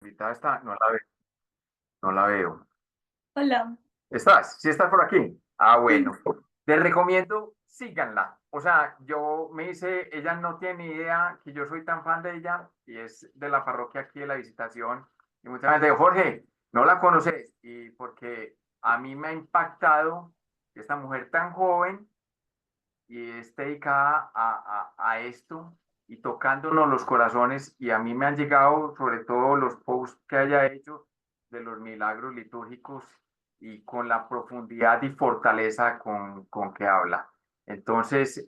Invitada está, no la veo. Hola. ¿Estás? ¿Sí estás por aquí? Ah, Sí. bueno. Les recomiendo, síganla. O sea, yo me hice, ella no tiene ni idea que yo soy tan fan de ella y es de la parroquia aquí de la Visitación. Y muchas veces, Jorge, no la conoces. Y porque a mí me ha impactado esta mujer tan joven y esté dedicada a esto y tocándonos los corazones. Y a mí me han llegado sobre todo los posts que haya hecho de los milagros litúrgicos y con la profundidad y fortaleza con que habla. Entonces,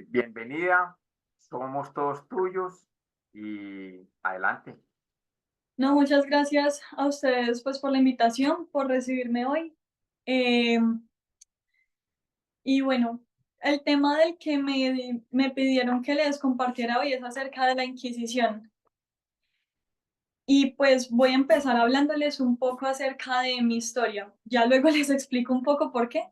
bienvenida, somos todos tuyos y adelante. No, muchas gracias a ustedes pues por la invitación, por recibirme hoy. Eh, y bueno, el tema del que me pidieron que les compartiera hoy es acerca de la Inquisición. Y pues voy a empezar hablándoles un poco acerca de mi historia. Ya luego les explico un poco por qué.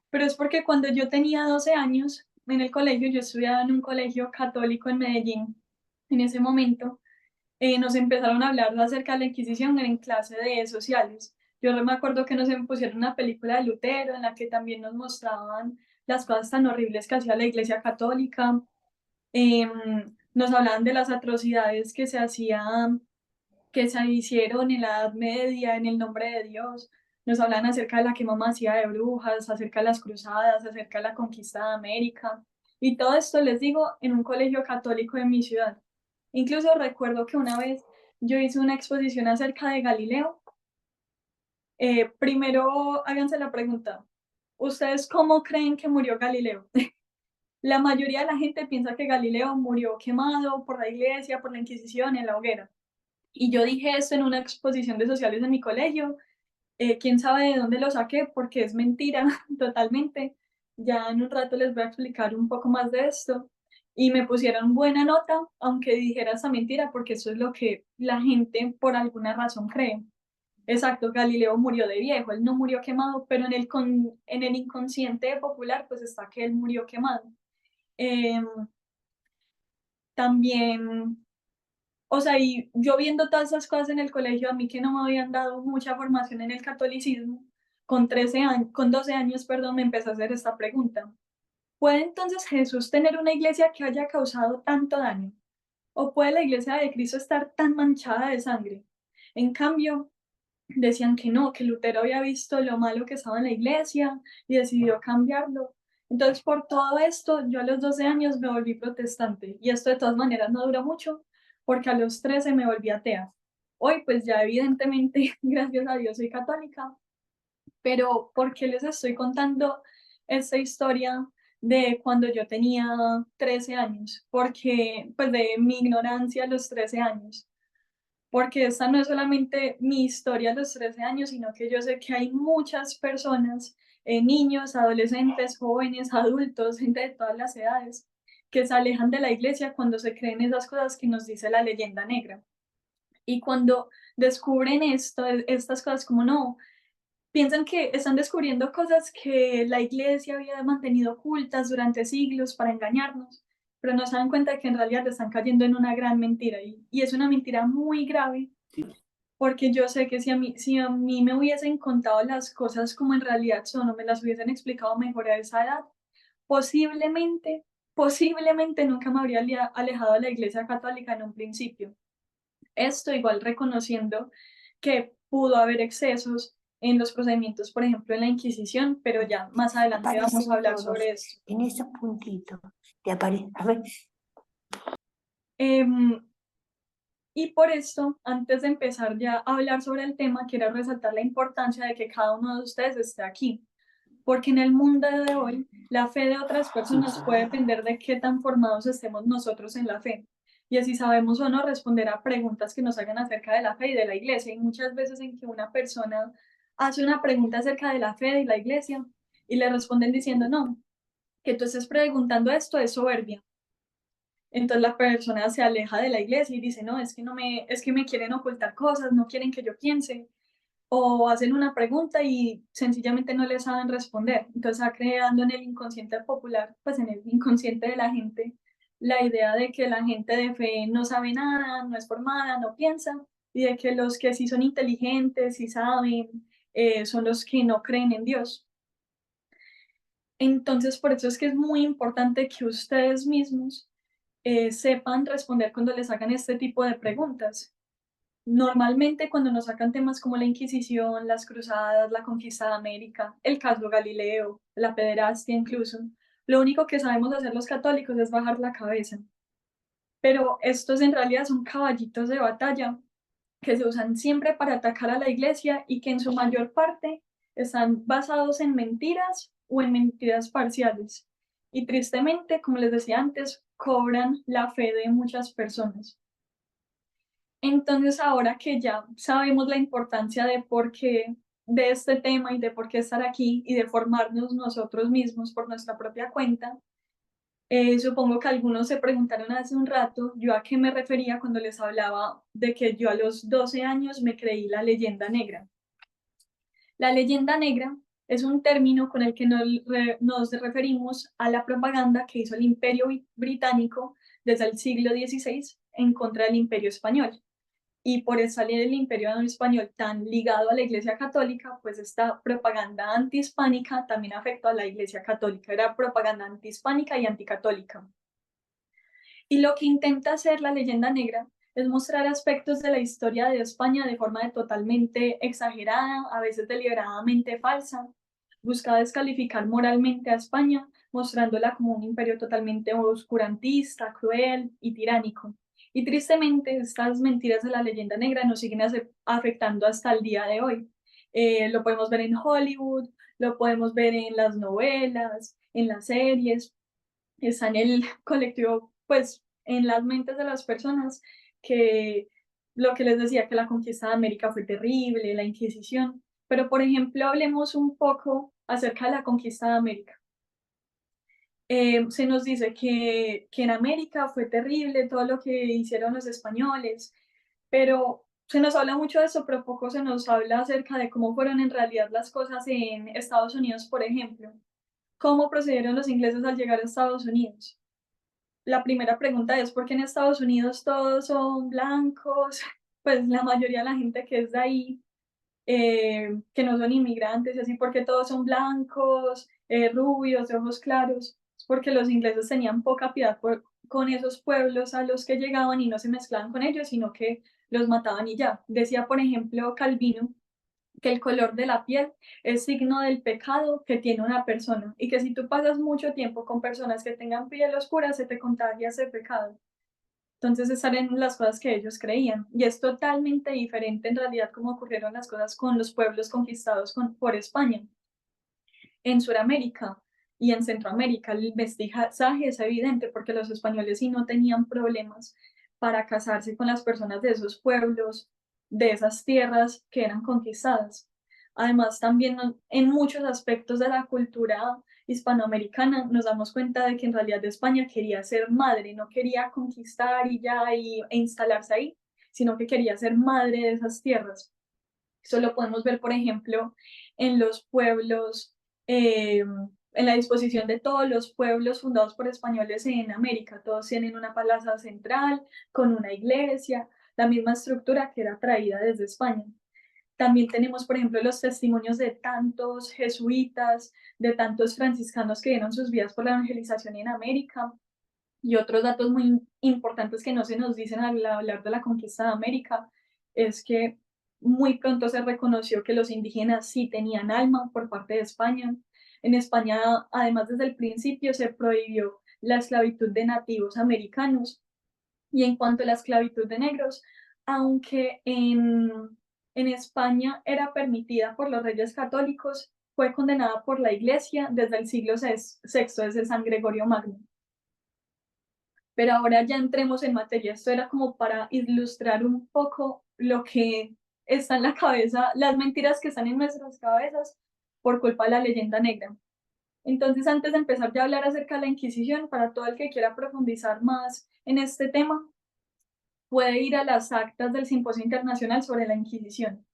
Pero es porque cuando yo tenía 12 años en el colegio, yo estudiaba en un colegio católico en Medellín. En ese momento nos empezaron a hablar acerca de la Inquisición en clase de sociales. Yo me acuerdo que nos pusieron una película de Lutero en la que también nos mostraban las cosas tan horribles que hacía la Iglesia Católica. Nos hablaban de las atrocidades que se hacían, que se hicieron en la Edad Media en el nombre de Dios. Nos hablan acerca de la quema masiva de brujas, acerca de las cruzadas, acerca de la conquista de América. Y todo esto les digo en un colegio católico de mi ciudad. Incluso recuerdo que una vez yo hice una exposición acerca de Galileo. Primero háganse la pregunta, ¿ustedes cómo creen que murió Galileo? La mayoría de la gente piensa que Galileo murió quemado por la iglesia, por la Inquisición, en la hoguera. Y yo dije esto en una exposición de sociales en mi colegio. Quién sabe de dónde lo saqué, porque es mentira totalmente. Ya en un rato les voy a explicar un poco más de esto. Y me pusieron buena nota, aunque dijera esa mentira, porque eso es lo que la gente por alguna razón cree. Exacto, Galileo murió de viejo, él no murió quemado, pero en el inconsciente popular pues está que él murió quemado. Eh, también, o sea, y yo viendo todas esas cosas en el colegio, a mí que no me habían dado mucha formación en el catolicismo, con 13 años, con 12 años, perdón, me empecé a hacer esta pregunta. ¿Puede entonces Jesús tener una iglesia que haya causado tanto daño? ¿O puede la iglesia de Cristo estar tan manchada de sangre? En cambio, decían que no, que Lutero había visto lo malo que estaba en la iglesia y decidió cambiarlo. Entonces, por todo esto, yo a los 12 años me volví protestante y esto de todas maneras no duró mucho porque a los 13 me volví atea. Hoy, pues ya evidentemente, gracias a Dios, soy católica, pero ¿por qué les estoy contando esta historia de cuando yo tenía 13 años? Porque, pues de mi ignorancia a los 13 años, porque esta no es solamente mi historia a los 13 años, sino que yo sé que hay muchas personas, niños, adolescentes, jóvenes, adultos, gente de todas las edades, que se alejan de la iglesia cuando se creen esas cosas que nos dice la leyenda negra. Y cuando descubren esto, estas cosas como no, piensan que están descubriendo cosas que la iglesia había mantenido ocultas durante siglos para engañarnos, pero no se dan cuenta de que en realidad están cayendo en una gran mentira y es una mentira muy grave porque yo sé que si a mí me hubiesen contado las cosas como en realidad son o me las hubiesen explicado mejor a esa edad, posiblemente nunca me habría alejado de la Iglesia Católica en un principio. Esto igual reconociendo que pudo haber excesos en los procedimientos, por ejemplo, en la Inquisición, pero ya más adelante vamos a Aparecen hablar todos sobre esto. en esos puntitos. Te aparece, a ver, Em, Y por esto, antes de empezar ya a hablar sobre el tema, quiero resaltar la importancia de que cada uno de ustedes esté aquí, porque en el mundo de hoy, la fe de otras personas puede depender de qué tan formados estemos nosotros en la fe, y así sabemos o no responder a preguntas que nos hagan acerca de la fe y de la iglesia. Y muchas veces en que una persona hace una pregunta acerca de la fe y la iglesia, y le responden diciendo, no, que tú estés preguntando esto es soberbia. Entonces la persona se aleja de la iglesia y dice, no, es que no me, es que me quieren ocultar cosas, no quieren que yo piense, o hacen una pregunta y sencillamente no le saben responder. Entonces va creando en el inconsciente popular, pues en el inconsciente de la gente, la idea de que la gente de fe no sabe nada, no es formada, no piensa, y de que los que sí son inteligentes y saben son los que no creen en Dios. Entonces, por eso es que es muy importante que ustedes mismos sepan responder cuando les hagan este tipo de preguntas. Normalmente cuando nos sacan temas como la Inquisición, las cruzadas, la conquista de América, el caso Galileo, la pederastia incluso, lo único que sabemos hacer los católicos es bajar la cabeza. Pero estos en realidad son caballitos de batalla que se usan siempre para atacar a la iglesia y que en su mayor parte están basados en mentiras o en mentiras parciales. Y tristemente, como les decía antes, cobran la fe de muchas personas. Entonces, ahora que ya sabemos la importancia de por qué de este tema y de por qué estar aquí y de formarnos nosotros mismos por nuestra propia cuenta, supongo que algunos se preguntaron hace un rato yo a qué me refería cuando les hablaba de que yo a los 12 años me creí la leyenda negra. La leyenda negra es un término con el que nos referimos a la propaganda que hizo el Imperio Británico desde el siglo XVI en contra del Imperio Español. Y por salir el Imperio Español tan ligado a la Iglesia Católica, pues esta propaganda antihispánica también afectó a la Iglesia Católica. Era propaganda antihispánica y anticatólica. Y lo que intenta hacer la leyenda negra es mostrar aspectos de la historia de España de forma totalmente exagerada, a veces deliberadamente falsa. Busca descalificar moralmente a España, mostrándola como un imperio totalmente oscurantista, cruel y tiránico. Y tristemente, estas mentiras de la leyenda negra nos siguen afectando hasta el día de hoy. Lo podemos ver en Hollywood, lo podemos ver en las novelas, en las series, está en el colectivo, pues en las mentes de las personas, que lo que les decía, que la conquista de América fue terrible, la Inquisición, pero por ejemplo hablemos un poco acerca de la conquista de América. Se nos dice que en América fue terrible todo lo que hicieron los españoles, pero se nos habla mucho de eso, pero poco se nos habla acerca de cómo fueron en realidad las cosas en Estados Unidos, por ejemplo. ¿Cómo procedieron los ingleses al llegar a Estados Unidos? La primera pregunta es, ¿por qué en Estados Unidos todos son blancos? Pues la mayoría de la gente que es de ahí, que no son inmigrantes y así, ¿por qué todos son blancos, rubios, de ojos claros? Es porque los ingleses tenían poca piedad con esos pueblos a los que llegaban y no se mezclaban con ellos, sino que los mataban y ya. Decía, por ejemplo, Calvino, que el color de la piel es signo del pecado que tiene una persona y que si tú pasas mucho tiempo con personas que tengan piel oscura, se te contagia ese pecado. Entonces, esas eran las cosas que ellos creían. Y es totalmente diferente en realidad cómo ocurrieron las cosas con los pueblos conquistados por España. En Sudamérica y en Centroamérica el mestizaje es evidente porque los españoles sí no tenían problemas para casarse con las personas de esos pueblos, de esas tierras que eran conquistadas. Además, también en muchos aspectos de la cultura hispanoamericana nos damos cuenta de que en realidad España quería ser madre, no quería conquistar y ya e instalarse ahí, sino que quería ser madre de esas tierras. Eso lo podemos ver, por ejemplo, en los pueblos, en la disposición de todos los pueblos fundados por españoles en América. Todos tienen una plaza central con una iglesia, la misma estructura que era traída desde España. También tenemos, por ejemplo, los testimonios de tantos jesuitas, de tantos franciscanos que dieron sus vidas por la evangelización en América. Y otros datos muy importantes que no se nos dicen al hablar de la conquista de América es que muy pronto se reconoció que los indígenas sí tenían alma por parte de España. En España, además, desde el principio se prohibió la esclavitud de nativos americanos. Y en cuanto a la esclavitud de negros, aunque en España era permitida por los reyes católicos, fue condenada por la Iglesia desde el siglo VI, desde San Gregorio Magno. Pero ahora ya entremos en materia. Esto era como para ilustrar un poco lo que está en la cabeza, las mentiras que están en nuestras cabezas por culpa de la leyenda negra. Entonces, antes de empezar ya a hablar acerca de la Inquisición, para todo el que quiera profundizar más en este tema, puede ir a las actas del Simposio Internacional sobre la Inquisición,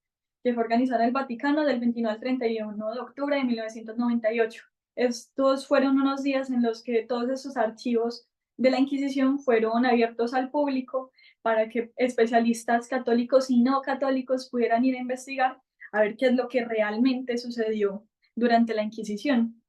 que fue organizado en el Vaticano del 29 al 31 de octubre de 1998. Estos fueron unos días en los que todos esos archivos de la Inquisición fueron abiertos al público para que especialistas católicos y no católicos pudieran ir a investigar a ver qué es lo que realmente sucedió durante la Inquisición.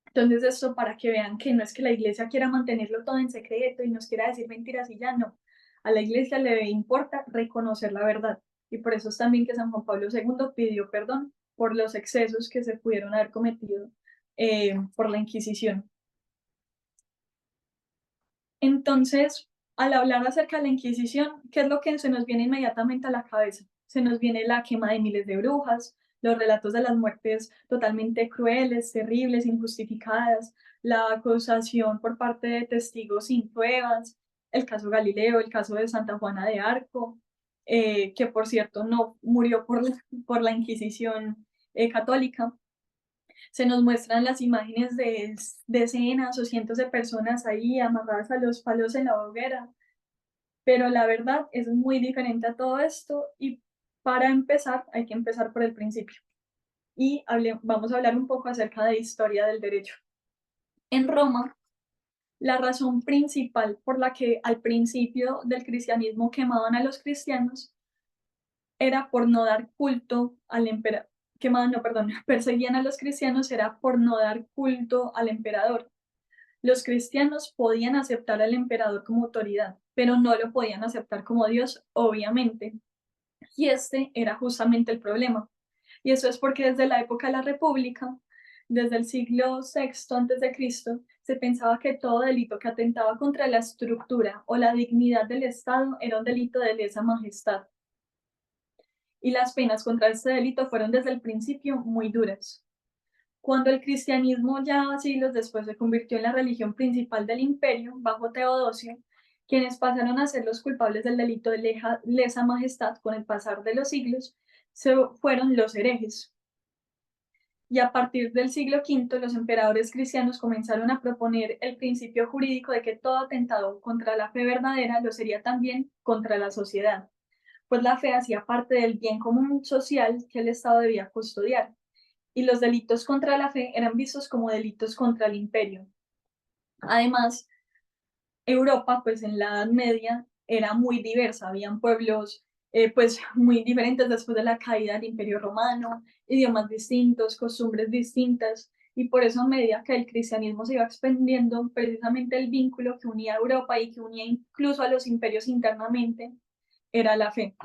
Entonces esto para que vean que no es que la iglesia quiera mantenerlo todo en secreto y nos quiera decir mentiras y ya no. A la iglesia le importa reconocer la verdad. Y por eso es también que San Juan Pablo II pidió perdón por los excesos que se pudieron haber cometido por la Inquisición. Entonces, al hablar acerca de la Inquisición, ¿qué es lo que se nos viene inmediatamente a la cabeza? Se nos viene la quema de miles de brujas, los relatos de las muertes totalmente crueles, terribles, injustificadas, la acusación por parte de testigos sin pruebas, el caso Galileo, el caso de Santa Juana de Arco, que por cierto no murió por la Inquisición católica. Se nos muestran las imágenes de decenas o cientos de personas ahí amarradas a los palos en la hoguera, pero la verdad es muy diferente a todo esto y para empezar hay que empezar por el principio. Y vamos a hablar un poco acerca de historia del derecho. En Roma, la razón principal por la que al principio del cristianismo quemaban a los cristianos era por no dar culto al emperador, perseguían a los cristianos era por no dar culto al emperador. Los cristianos podían aceptar al emperador como autoridad, pero no lo podían aceptar como Dios, obviamente. Y este era justamente el problema. Y eso es porque desde la época de la República, desde el siglo VI a.C., se pensaba que todo delito que atentaba contra la estructura o la dignidad del Estado era un delito de lesa majestad. Y las penas contra este delito fueron desde el principio muy duras. Cuando el cristianismo ya siglos después se convirtió en la religión principal del imperio, bajo Teodosio, quienes pasaron a ser los culpables del delito de lesa majestad con el pasar de los siglos, fueron los herejes. Y a partir del siglo V, los emperadores cristianos comenzaron a proponer el principio jurídico de que todo atentado contra la fe verdadera lo sería también contra la sociedad, pues la fe hacía parte del bien común social que el Estado debía custodiar, y los delitos contra la fe eran vistos como delitos contra el imperio. Además, Europa, pues en la Edad Media, era muy diversa, habían pueblos pues muy diferentes después de la caída del Imperio Romano, idiomas distintos, costumbres distintas, y por eso a medida que el cristianismo se iba expandiendo, precisamente el vínculo que unía a Europa y que unía incluso a los imperios internamente era la fe.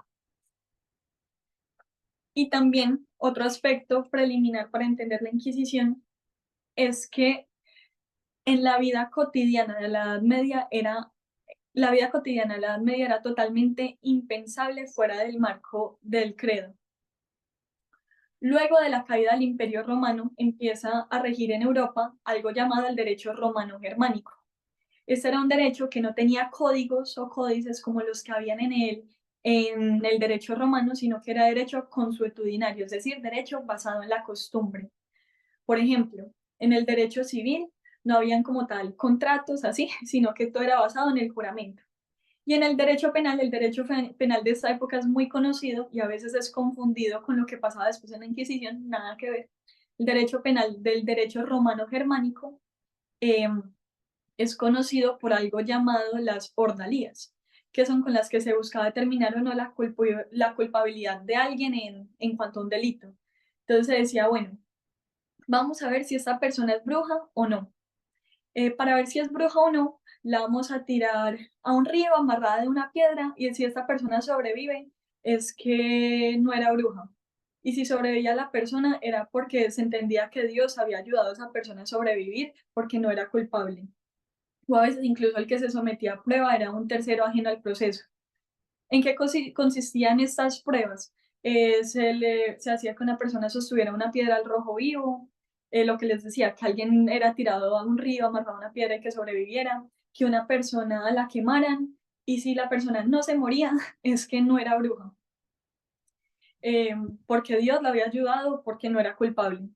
Y también otro aspecto preliminar para entender la Inquisición es que en la vida cotidiana de la Edad Media la vida cotidiana de la Edad Media era totalmente impensable fuera del marco del credo. Luego de la caída del Imperio Romano empieza a regir en Europa algo llamado el derecho romano-germánico. Este era un derecho que no tenía códigos o códices como los que habían en el derecho romano, sino que era derecho consuetudinario, es decir, derecho basado en la costumbre. Por ejemplo, en el derecho civil no habían como tal contratos así, sino que todo era basado en el juramento. Y en el derecho penal de esta época es muy conocido y a veces es confundido con lo que pasaba después en la Inquisición, nada que ver. El derecho penal del derecho romano-germánico es conocido por algo llamado las ordalías, que son con las que se buscaba determinar o no la culpabilidad de alguien en cuanto a un delito. Entonces se decía, bueno, vamos a ver si esta persona es bruja o no. Para ver si es bruja o no, la vamos a tirar a un río amarrada de una piedra y si esta persona sobrevive, es que no era bruja. Y si sobrevivía la persona, era porque se entendía que Dios había ayudado a esa persona a sobrevivir porque no era culpable. O a veces incluso el que se sometía a prueba era un tercero ajeno al proceso. ¿En qué consistían estas pruebas? Se hacía que una persona sostuviera una piedra al rojo vivo, lo que les decía, que alguien era tirado a un río, amarrado a una piedra y que sobreviviera, que una persona la quemaran, y si la persona no se moría, es que no era bruja, porque Dios la había ayudado, porque no era culpable.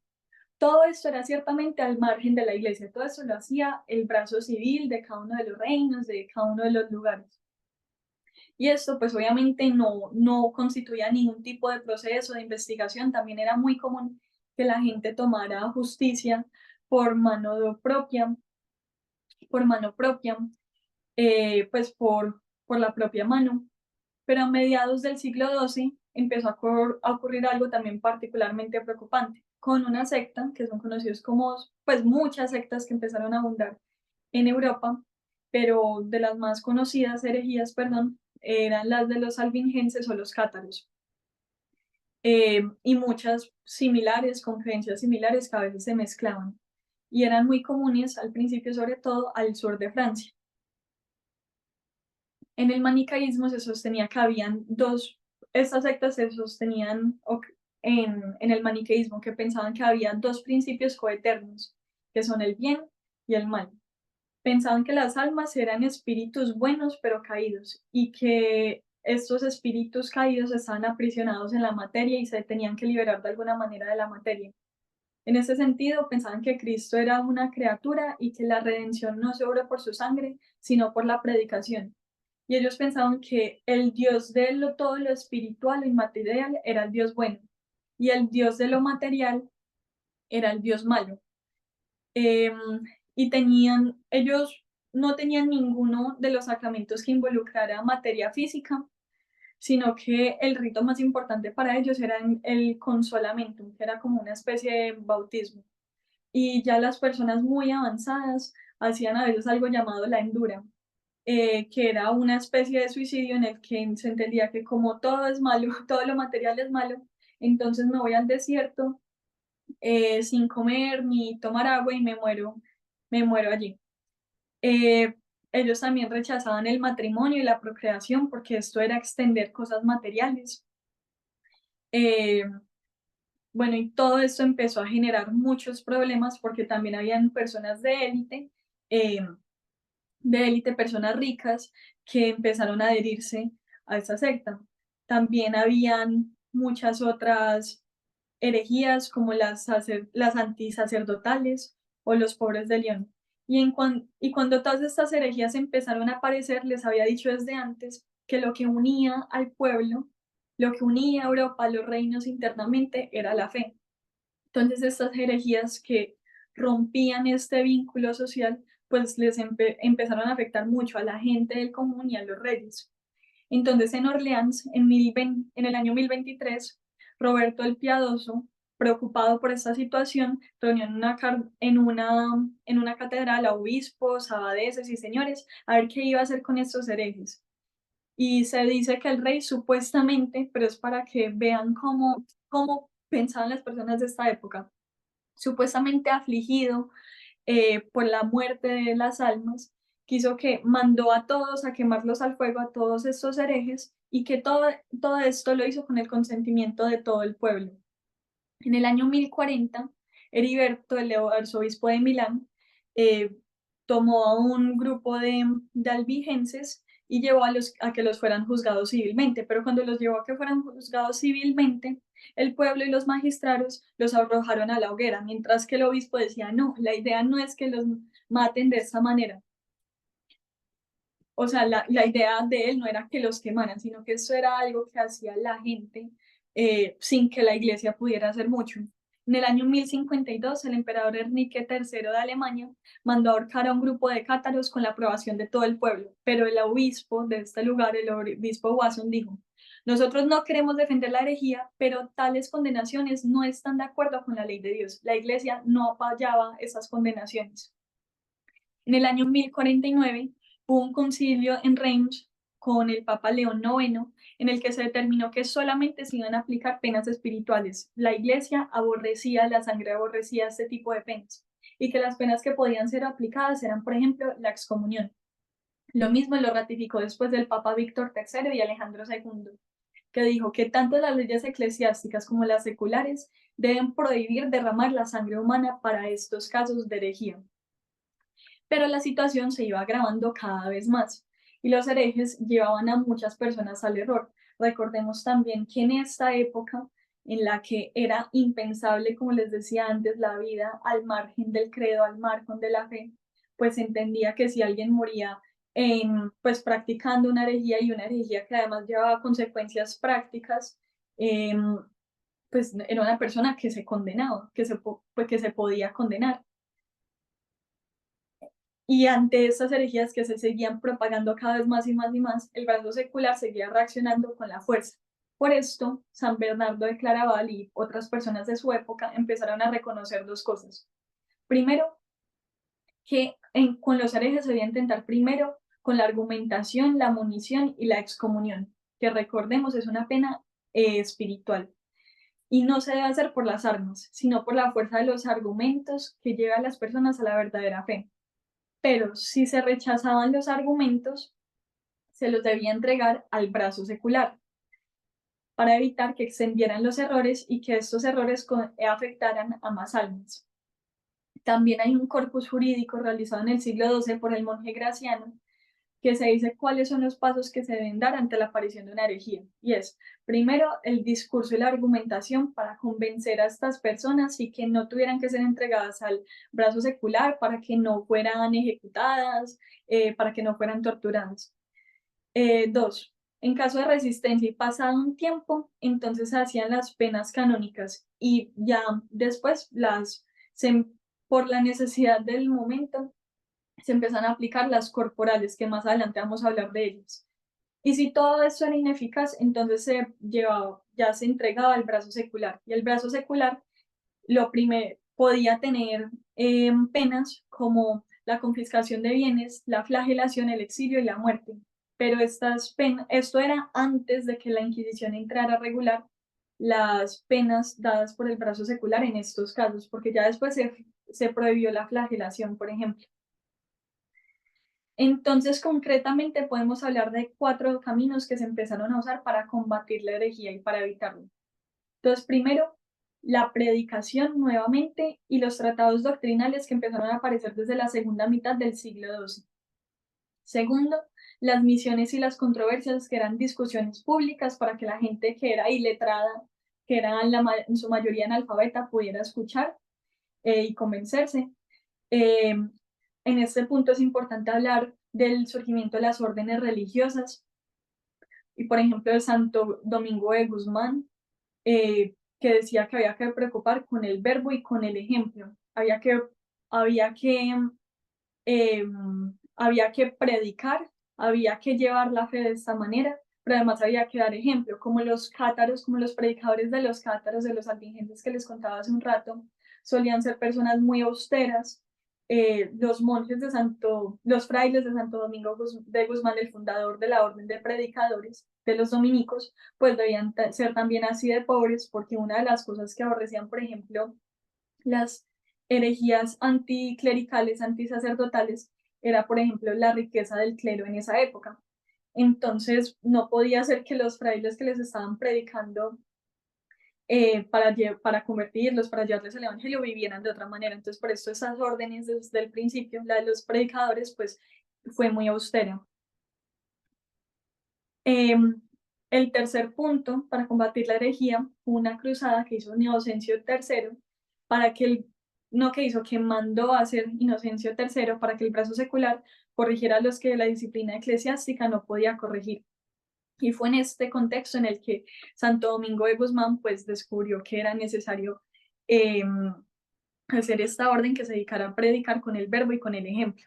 Todo esto era ciertamente al margen de la iglesia, todo eso lo hacía el brazo civil de cada uno de los reinos, de cada uno de los lugares. Y esto pues obviamente no constituía ningún tipo de proceso de investigación, también era muy común que la gente tomara justicia por mano propia, pues por la propia mano. Pero a mediados del siglo XII empezó a ocurrir algo también particularmente preocupante, con una secta que son conocidos como, pues muchas sectas que empezaron a abundar en Europa, pero de las más conocidas herejías, perdón, eran las de los albigenses o los cátaros. Y muchas similares, con creencias similares que a veces se mezclaban. Y eran muy comunes al principio, sobre todo al sur de Francia. En el manicaísmo se sostenía que habían estas sectas se sostenían en el maniqueísmo, que pensaban que había dos principios coeternos, que son el bien y el mal. Pensaban que las almas eran espíritus buenos pero caídos y que estos espíritus caídos estaban aprisionados en la materia y se tenían que liberar de alguna manera de la materia. En ese sentido, pensaban que Cristo era una criatura y que la redención no se obra por su sangre, sino por la predicación. Y ellos pensaban que el Dios de todo lo espiritual, lo inmaterial, era el Dios bueno, y el Dios de lo material era el Dios malo. Y ellos no tenían ninguno de los sacramentos que involucrara materia física, sino que el rito más importante para ellos era el consolamiento, que era como una especie de bautismo. Y ya las personas muy avanzadas hacían a veces algo llamado la endura, que era una especie de suicidio en el que se entendía que como todo es malo, todo lo material es malo, entonces me voy al desierto sin comer ni tomar agua y me muero allí. Eh, Ellos también rechazaban el matrimonio y la procreación porque esto era extender cosas materiales. Eh, bueno, y todo esto empezó a generar muchos problemas porque también habían personas eh, de élite, personas ricas que empezaron a adherirse a esta secta. También habían muchas otras herejías como las antisacerdotales o los pobres de León. Y cuando todas estas herejías empezaron a aparecer, les había dicho desde antes que lo que unía al pueblo, lo que unía a Europa, los reinos internamente, era la fe. Entonces estas herejías que rompían este vínculo social, pues empezaron a afectar mucho a la gente del común y a los reyes. Entonces en Orleans, en el año 1023, Roberto el Piadoso, preocupado por esta situación, reunió en una catedral a obispos, abadeses y señores a ver qué iba a hacer con estos herejes. Y se dice que el rey supuestamente, pero es para que vean cómo pensaban las personas de esta época, supuestamente afligido por la muerte de las almas, quiso que mandó a todos a quemarlos al fuego, a todos estos herejes, y que todo esto lo hizo con el consentimiento de todo el pueblo. En el año 1040, Heriberto, el arzobispo de Milán, eh, tomó a un grupo de albigenses y llevó a que los fueran juzgados civilmente, pero cuando los llevó a que fueran juzgados civilmente, el pueblo y los magistrados los arrojaron a la hoguera, mientras que el obispo decía, no, la idea no es que los maten de esta manera. O sea, la idea de él no era que los quemaran, sino que eso era algo que hacía la gente sin que la iglesia pudiera hacer mucho. En el año 1052, el emperador Enrique III de Alemania mandó ahorcar a un grupo de cátaros con la aprobación de todo el pueblo, pero el obispo de este lugar, el obispo Wasson, dijo, nosotros no queremos defender la herejía, pero tales condenaciones no están de acuerdo con la ley de Dios. La iglesia no apoyaba esas condenaciones. En el año 1049 hubo un concilio en Reims con el Papa León IX, en el que se determinó que solamente se iban a aplicar penas espirituales. La Iglesia aborrecía, la sangre aborrecía este tipo de penas, y que las penas que podían ser aplicadas eran, por ejemplo, la excomunión. Lo mismo lo ratificó después del Papa Víctor III y Alejandro II, que dijo que tanto las leyes eclesiásticas como las seculares deben prohibir derramar la sangre humana para estos casos de herejía. Pero la situación se iba agravando cada vez más y los herejes llevaban a muchas personas al error. Recordemos también que en esta época en la que era impensable, como les decía antes, la vida al margen del credo, al margen de la fe, pues se entendía que si alguien moría pues practicando una herejía y una herejía que además llevaba consecuencias prácticas, pues era una persona que se condenaba, que se podía condenar. Y ante estas herejías que se seguían propagando cada vez más y más y más, el brazo secular seguía reaccionando con la fuerza. Por esto, San Bernardo de Claraval y otras personas de su época empezaron a reconocer dos cosas. Primero, que con los herejes se debía intentar primero con la argumentación, la munición y la excomunión, que recordemos es una pena espiritual. Y no se debe hacer por las armas, sino por la fuerza de los argumentos que lleva a las personas a la verdadera fe. Pero si se rechazaban los argumentos, se los debía entregar al brazo secular para evitar que extendieran los errores y que estos errores afectaran a más almas. También hay un corpus jurídico realizado en el siglo XII por el monje Graciano que se dice cuáles son los pasos que se deben dar ante la aparición de una herejía. Y es, primero, el discurso y la argumentación para convencer a estas personas y que no tuvieran que ser entregadas al brazo secular para que no fueran ejecutadas, para que no fueran torturadas. Dos, en caso de resistencia y pasado un tiempo, entonces se hacían las penas canónicas y ya después por la necesidad del momento se empiezan a aplicar las corporales, que más adelante vamos a hablar de ellas. Y si todo esto era ineficaz, entonces ya se entregaba al brazo secular. Y el brazo secular lo primero podía tener penas como la confiscación de bienes, la flagelación, el exilio y la muerte. Pero esto era antes de que la Inquisición entrara a regular las penas dadas por el brazo secular en estos casos, porque ya después se prohibió la flagelación, por ejemplo. Entonces, concretamente podemos hablar de 4 caminos que se empezaron a usar para combatir la herejía y para evitarlo. Entonces, primero, la predicación nuevamente y los tratados doctrinales que empezaron a aparecer desde la segunda mitad del siglo XII. Segundo, las misiones y las controversias, que eran discusiones públicas para que la gente que era iletrada, que era en su mayoría analfabeta, pudiera escuchar y convencerse. En este punto es importante hablar del surgimiento de las órdenes religiosas y, por ejemplo, de Santo Domingo de Guzmán, que decía que había que preocupar con el verbo y con el ejemplo. Había que, eh, había que predicar, había que llevar la fe de esta manera, pero además había que dar ejemplo, como los cátaros, como los predicadores de los cátaros, de los albigenses que les contaba hace un rato, solían ser personas muy austeras. Los monjes los frailes de Santo Domingo de Guzmán, el fundador de la orden de predicadores de los dominicos, pues debían ser también así de pobres, porque una de las cosas que aborrecían, por ejemplo, las herejías anticlericales, antisacerdotales, era, por ejemplo, la riqueza del clero en esa época. Entonces, no podía ser que los frailes que les estaban predicando para convertirlos, para llevarles el evangelio, vivieran de otra manera. Entonces, por eso esas órdenes desde el principio, la de los predicadores, pues fue muy austera. El tercer punto para combatir la herejía fue una cruzada que hizo Inocencio III para que que mandó a hacer Inocencio III para que el brazo secular corrigiera a los que la disciplina eclesiástica no podía corregir. Y fue en este contexto en el que Santo Domingo de Guzmán pues descubrió que era necesario hacer esta orden que se dedicara a predicar con el verbo y con el ejemplo.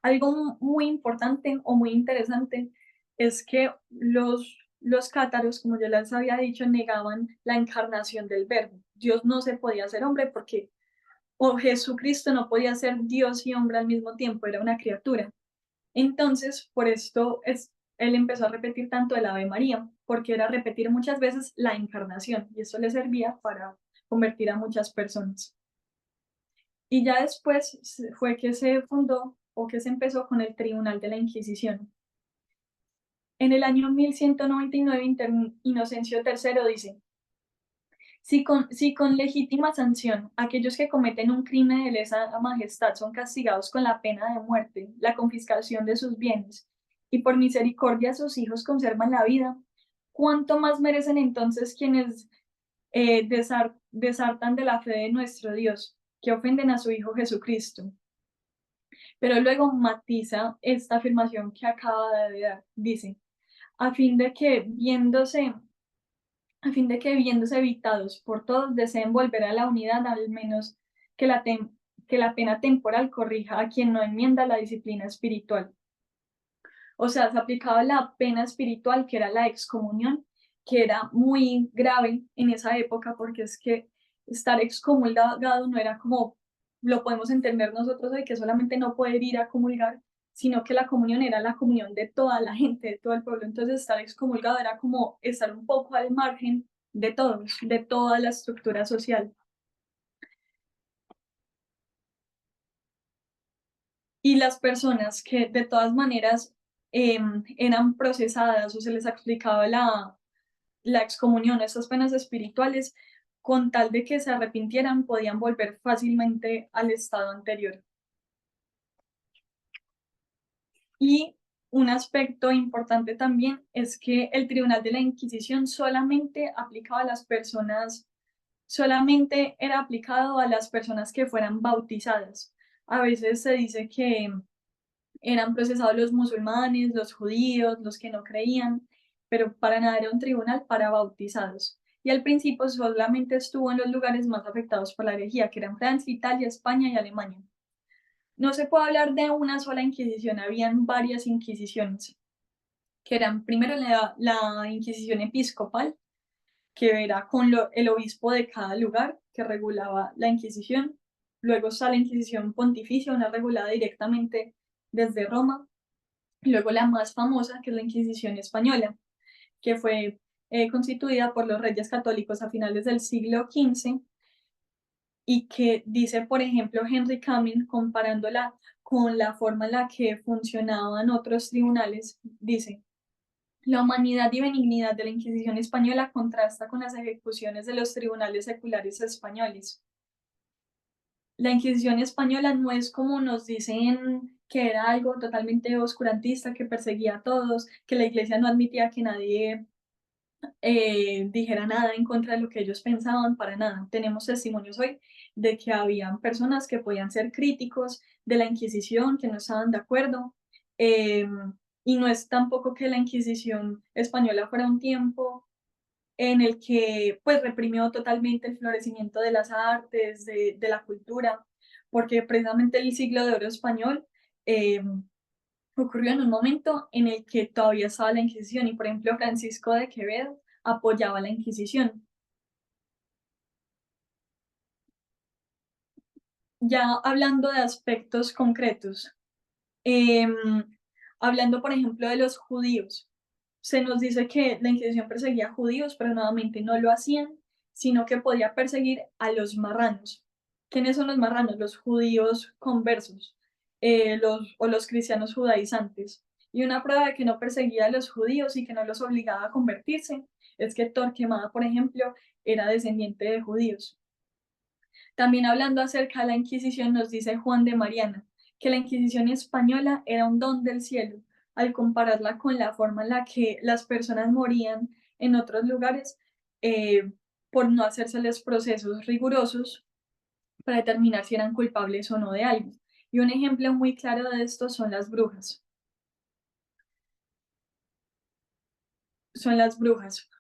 Algo muy importante o muy interesante es que los cátaros, como ya les había dicho, negaban la encarnación del verbo. Dios no se podía hacer hombre porque o Jesucristo no podía ser Dios y hombre al mismo tiempo, era una criatura. Entonces, por esto él empezó a repetir tanto el Ave María, porque era repetir muchas veces la encarnación, y eso le servía para convertir a muchas personas. Y ya después fue que se fundó o que se empezó con el Tribunal de la Inquisición. En el año 1199, Inocencio III dice: si con legítima sanción aquellos que cometen un crimen de lesa majestad son castigados con la pena de muerte, la confiscación de sus bienes, y por misericordia sus hijos conservan la vida, ¿cuánto más merecen entonces quienes desartan de la fe de nuestro Dios, que ofenden a su Hijo Jesucristo? Pero luego matiza esta afirmación que acaba de dar. Dice: a fin de que viéndose evitados por todos, deseen volver a la unidad, al menos que que la pena temporal corrija a quien no enmienda la disciplina espiritual. O sea, se aplicaba la pena espiritual, que era la excomunión, que era muy grave en esa época, porque es que estar excomulgado no era como lo podemos entender nosotros hoy, que solamente no poder ir a comulgar, sino que la comunión era la comunión de toda la gente, de todo el pueblo. Entonces, estar excomulgado era como estar un poco al margen de todos, de toda la estructura social. Y las personas que de todas maneras eran procesadas o se les aplicaba la excomunión, estas penas espirituales, con tal de que se arrepintieran, podían volver fácilmente al estado anterior. Y un aspecto importante también es que el Tribunal de la Inquisición solamente aplicaba a las personas, solamente era aplicado a las personas que fueran bautizadas. A veces se dice que eran procesados los musulmanes, los judíos, los que no creían, pero para nada era un tribunal para bautizados. Y al principio solamente estuvo en los lugares más afectados por la herejía, que eran Francia, Italia, España y Alemania. No se puede hablar de una sola inquisición, habían varias inquisiciones, que eran primero la Inquisición episcopal, que era con el obispo de cada lugar que regulaba la Inquisición. Luego está la Inquisición pontificia, una regulada directamente desde Roma. Luego la más famosa, que es la Inquisición española, que fue constituida por los reyes católicos a finales del siglo XV y que dice, por ejemplo, Henry Camin, comparándola con la forma en la que funcionaban otros tribunales, dice: la humanidad y benignidad de la Inquisición española contrasta con las ejecuciones de los tribunales seculares españoles. La Inquisición española no es como nos dicen que era algo totalmente oscurantista, que perseguía a todos, que la iglesia no admitía que nadie dijera nada en contra de lo que ellos pensaban, para nada. Tenemos testimonios hoy de que habían personas que podían ser críticos de la Inquisición, que no estaban de acuerdo, y no es tampoco que la Inquisición española fuera un tiempo en el que pues reprimió totalmente el florecimiento de las artes, de la cultura, porque precisamente el siglo de oro español ocurrió en un momento en el que todavía estaba la Inquisición y, por ejemplo, Francisco de Quevedo apoyaba la Inquisición. Ya hablando de aspectos concretos, hablando, por ejemplo, de los judíos, se nos dice que la Inquisición perseguía a judíos, pero nuevamente no lo hacían, sino que podía perseguir a los marranos. ¿Quiénes son los marranos? Los judíos conversos, o los cristianos judaizantes. Y una prueba de que no perseguía a los judíos y que no los obligaba a convertirse es que Torquemada, por ejemplo, era descendiente de judíos. También hablando acerca de la Inquisición, nos dice Juan de Mariana que la Inquisición española era un don del cielo, al compararla con la forma en la que las personas morían en otros lugares por no hacérseles procesos rigurosos para determinar si eran culpables o no de algo. Y un ejemplo muy claro de esto son las brujas.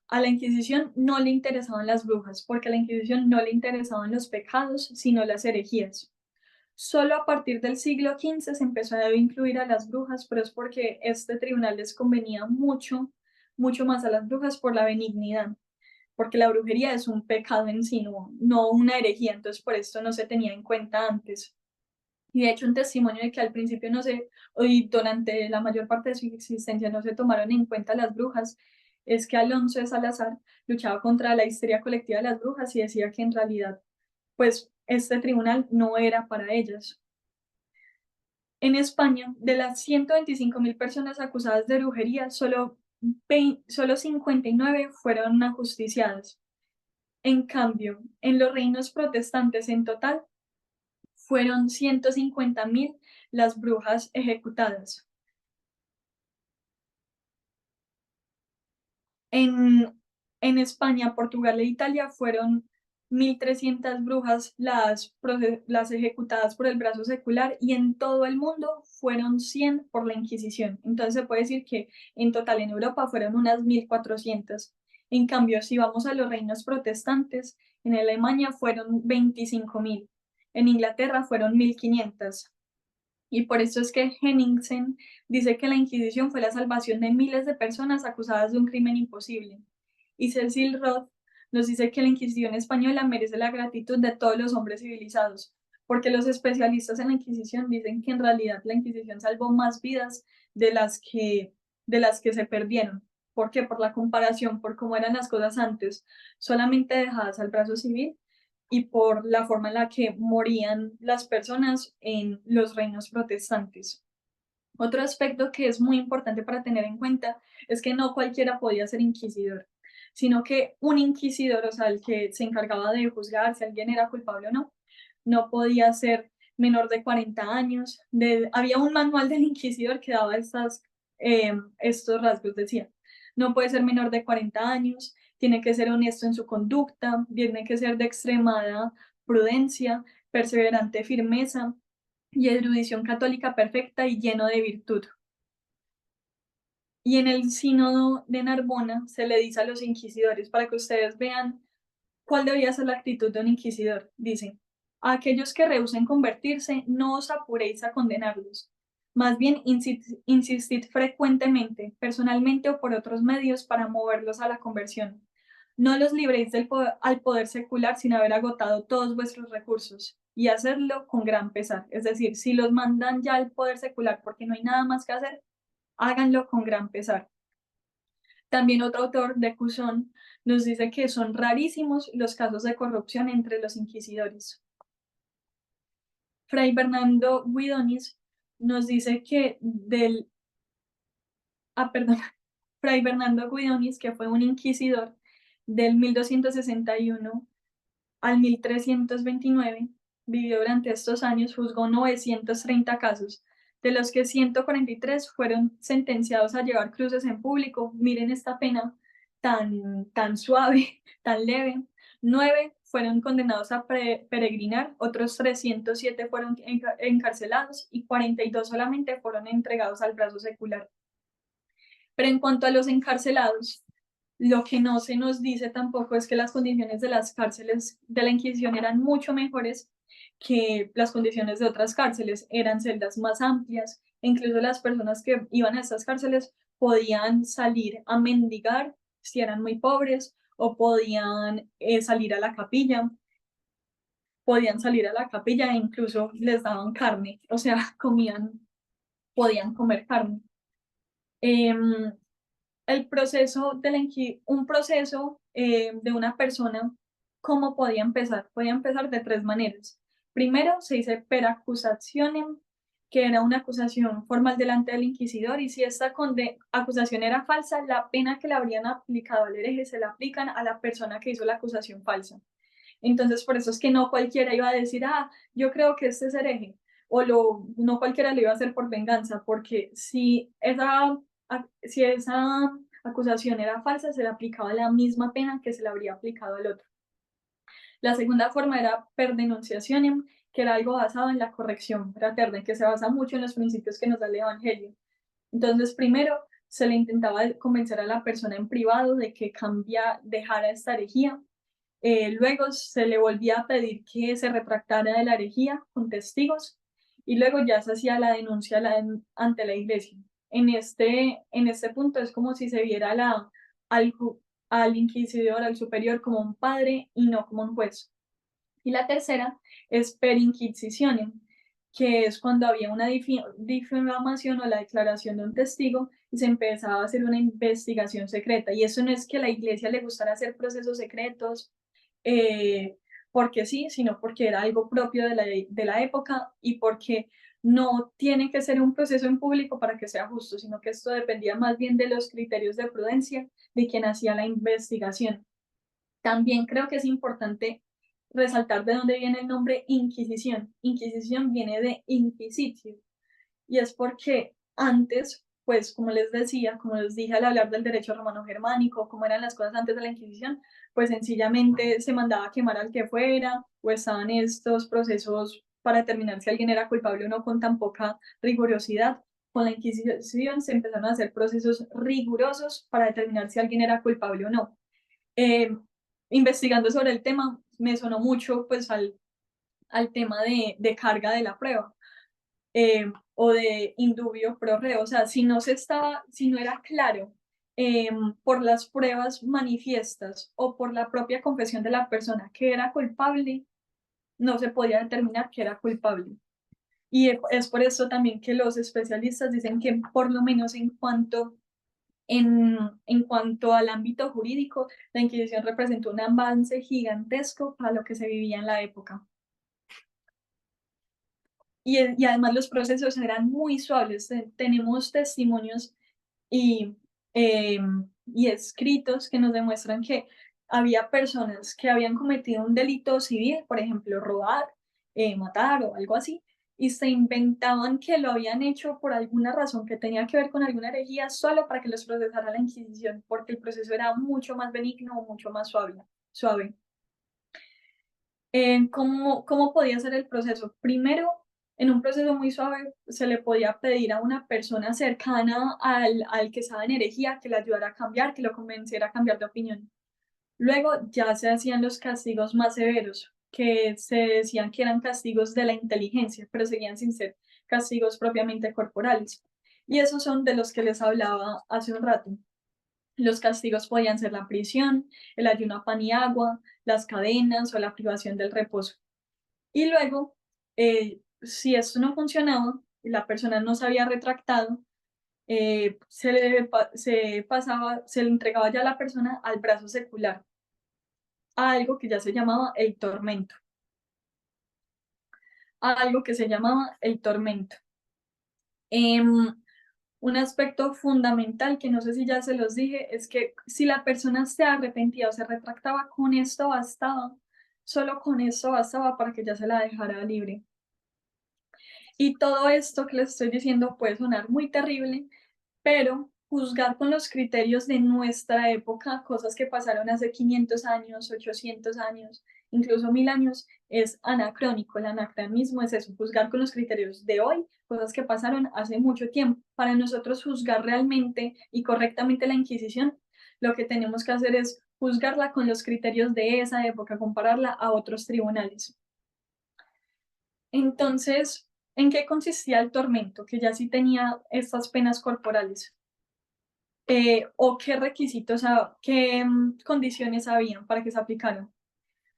A la Inquisición no le interesaban las brujas, porque a la Inquisición no le interesaban los pecados, sino las herejías. Solo a partir del siglo XV se empezó a incluir a las brujas, pero es porque este tribunal les convenía mucho, mucho más a las brujas por la benignidad, porque la brujería es un pecado en sí, no una herejía, entonces por esto no se tenía en cuenta antes. Y de hecho un testimonio de que al principio no se, y durante la mayor parte de su existencia no se tomaron en cuenta las brujas, es que Alonso de Salazar luchaba contra la histeria colectiva de las brujas y decía que en realidad, pues, este tribunal no era para ellas. En España, de las 125.000 personas acusadas de brujería, solo 59 fueron ajusticiadas. En cambio, en los reinos protestantes en total, fueron 150.000 las brujas ejecutadas. En España, Portugal e Italia fueron 1.300 brujas las ejecutadas por el brazo secular y en todo el mundo fueron 100 por la Inquisición. Entonces se puede decir que en total en Europa fueron unas 1.400. En cambio, si vamos a los reinos protestantes, en Alemania fueron 25.000. En Inglaterra fueron 1500. Y por eso es que Henningsen dice que la Inquisición fue la salvación de miles de personas acusadas de un crimen imposible. Y Cecil Roth nos dice que la Inquisición española merece la gratitud de todos los hombres civilizados, porque los especialistas en la Inquisición dicen que en realidad la Inquisición salvó más vidas de las que se perdieron. ¿Por qué? Por la comparación, por cómo eran las cosas antes, solamente dejadas al brazo civil y por la forma en la que morían las personas en los reinos protestantes. Otro aspecto que es muy importante para tener en cuenta es que no cualquiera podía ser inquisidor, sino que un inquisidor, o sea, el que se encargaba de juzgar si alguien era culpable o no, no podía ser menor de 40 años. Había un manual del inquisidor que daba estos rasgos, decía, no puede ser menor de 40 años, tiene que ser honesto en su conducta, tiene que ser de extremada prudencia, perseverante firmeza y erudición católica perfecta y lleno de virtud. Y en el sínodo de Narbona se le dice a los inquisidores, para que ustedes vean cuál debería ser la actitud de un inquisidor, dice, a aquellos que rehúsen convertirse, no os apuréis a condenarlos. Más bien, insistid frecuentemente, personalmente o por otros medios, para moverlos a la conversión. No los libréis al poder secular sin haber agotado todos vuestros recursos, y hacerlo con gran pesar. Es decir, si los mandan ya al poder secular porque no hay nada más que hacer, háganlo con gran pesar. También otro autor de Cusón nos dice que son rarísimos los casos de corrupción entre los inquisidores. Fray Bernardo Guidonis nos dice que Fray Bernardo Guidonis, que fue un inquisidor del 1261 al 1329, vivió durante estos años, juzgó 930 casos, de los que 143 fueron sentenciados a llevar cruces en público. Miren esta pena tan suave, tan leve. 9 fueron condenados a peregrinar, otros 307 fueron encarcelados y 42 solamente fueron entregados al brazo secular. Pero en cuanto a los encarcelados, lo que no se nos dice tampoco es que las condiciones de las cárceles de la Inquisición eran mucho mejores que las condiciones de otras cárceles. Eran celdas más amplias, e incluso las personas que iban a estas cárceles podían salir a mendigar si eran muy pobres, o podían salir a la capilla, e incluso les daban carne, o sea, podían comer carne. El proceso un proceso de una persona, ¿cómo podía empezar? Podía empezar de tres maneras. Primero, se dice per accusationem, que era una acusación formal delante del inquisidor, y si esta acusación era falsa, la pena que le habrían aplicado al hereje se la aplican a la persona que hizo la acusación falsa. Entonces, por eso es que no cualquiera iba a decir, yo creo que este es hereje, o no cualquiera lo iba a hacer por venganza, porque si esa acusación era falsa, se le aplicaba la misma pena que se le habría aplicado al otro. La segunda forma era per denunciationem, que era algo basado en la corrección fraterna, que se basa mucho en los principios que nos da el Evangelio. Entonces, primero se le intentaba convencer a la persona en privado de que dejara esta herejía. Luego se le volvía a pedir que se retractara de la herejía con testigos, y luego ya se hacía la denuncia ante la iglesia. En este punto es como si se viera al inquisidor, al superior, como un padre y no como un juez. Y la tercera es per inquisitionem, que es cuando había una difamación o la declaración de un testigo y se empezaba a hacer una investigación secreta. Y eso no es que a la iglesia le gustara hacer procesos secretos, porque sí, sino porque era algo propio de la época, y porque no tiene que ser un proceso en público para que sea justo, sino que esto dependía más bien de los criterios de prudencia de quien hacía la investigación. También creo que es importante resaltar de dónde viene el nombre Inquisición. Inquisición viene de inquisitio, y es porque antes, pues como les decía, como les dije al hablar del derecho romano germánico, cómo eran las cosas antes de la Inquisición, pues sencillamente se mandaba a quemar al que fuera, o estaban estos procesos para determinar si alguien era culpable o no con tan poca rigurosidad. Con la Inquisición se empezaron a hacer procesos rigurosos para determinar si alguien era culpable o no. Investigando sobre el tema, me sonó mucho pues al al tema de carga de la prueba. O de indubio pro reo, o sea, si no era claro por las pruebas manifiestas o por la propia confesión de la persona que era culpable, no se podía determinar que era culpable. Y es por eso también que los especialistas dicen que por lo menos en cuanto al ámbito jurídico, la Inquisición representó un avance gigantesco para lo que se vivía en la época. Y además los procesos eran muy suaves. Tenemos testimonios y, y escritos que nos demuestran que había personas que habían cometido un delito civil, por ejemplo, robar, matar o algo así, y se inventaban que lo habían hecho por alguna razón que tenía que ver con alguna herejía solo para que los procesara la Inquisición, porque el proceso era mucho más benigno, mucho más suave. ¿Cómo podía ser el proceso? Primero, en un proceso muy suave, se le podía pedir a una persona cercana al que estaba en herejía que le ayudara a cambiar, que lo convenciera a cambiar de opinión. Luego ya se hacían los castigos más severos, que se decían que eran castigos de la inteligencia, pero seguían sin ser castigos propiamente corporales. Y esos son de los que les hablaba hace un rato. Los castigos podían ser la prisión, el ayuno a pan y agua, las cadenas o la privación del reposo. Y luego, si esto no funcionaba y la persona no se había retractado, se le entregaba ya a la persona al brazo secular, a algo que ya se llamaba el tormento. A algo que se llamaba el tormento. Un aspecto fundamental que no sé si ya se los dije es que si la persona se arrepentía o se retractaba, con esto bastaba, solo con esto bastaba para que ya se la dejara libre. Y todo esto que les estoy diciendo puede sonar muy terrible, pero juzgar con los criterios de nuestra época, cosas que pasaron hace 500 años, 800 años, incluso 1000 años, es anacrónico. El anacronismo es eso, juzgar con los criterios de hoy, cosas que pasaron hace mucho tiempo. Para nosotros juzgar realmente y correctamente la Inquisición, lo que tenemos que hacer es juzgarla con los criterios de esa época, compararla a otros tribunales. Entonces, ¿en qué consistía el tormento? Que ya sí tenía estas penas corporales. ¿O qué requisitos, qué condiciones habían para que se aplicaran?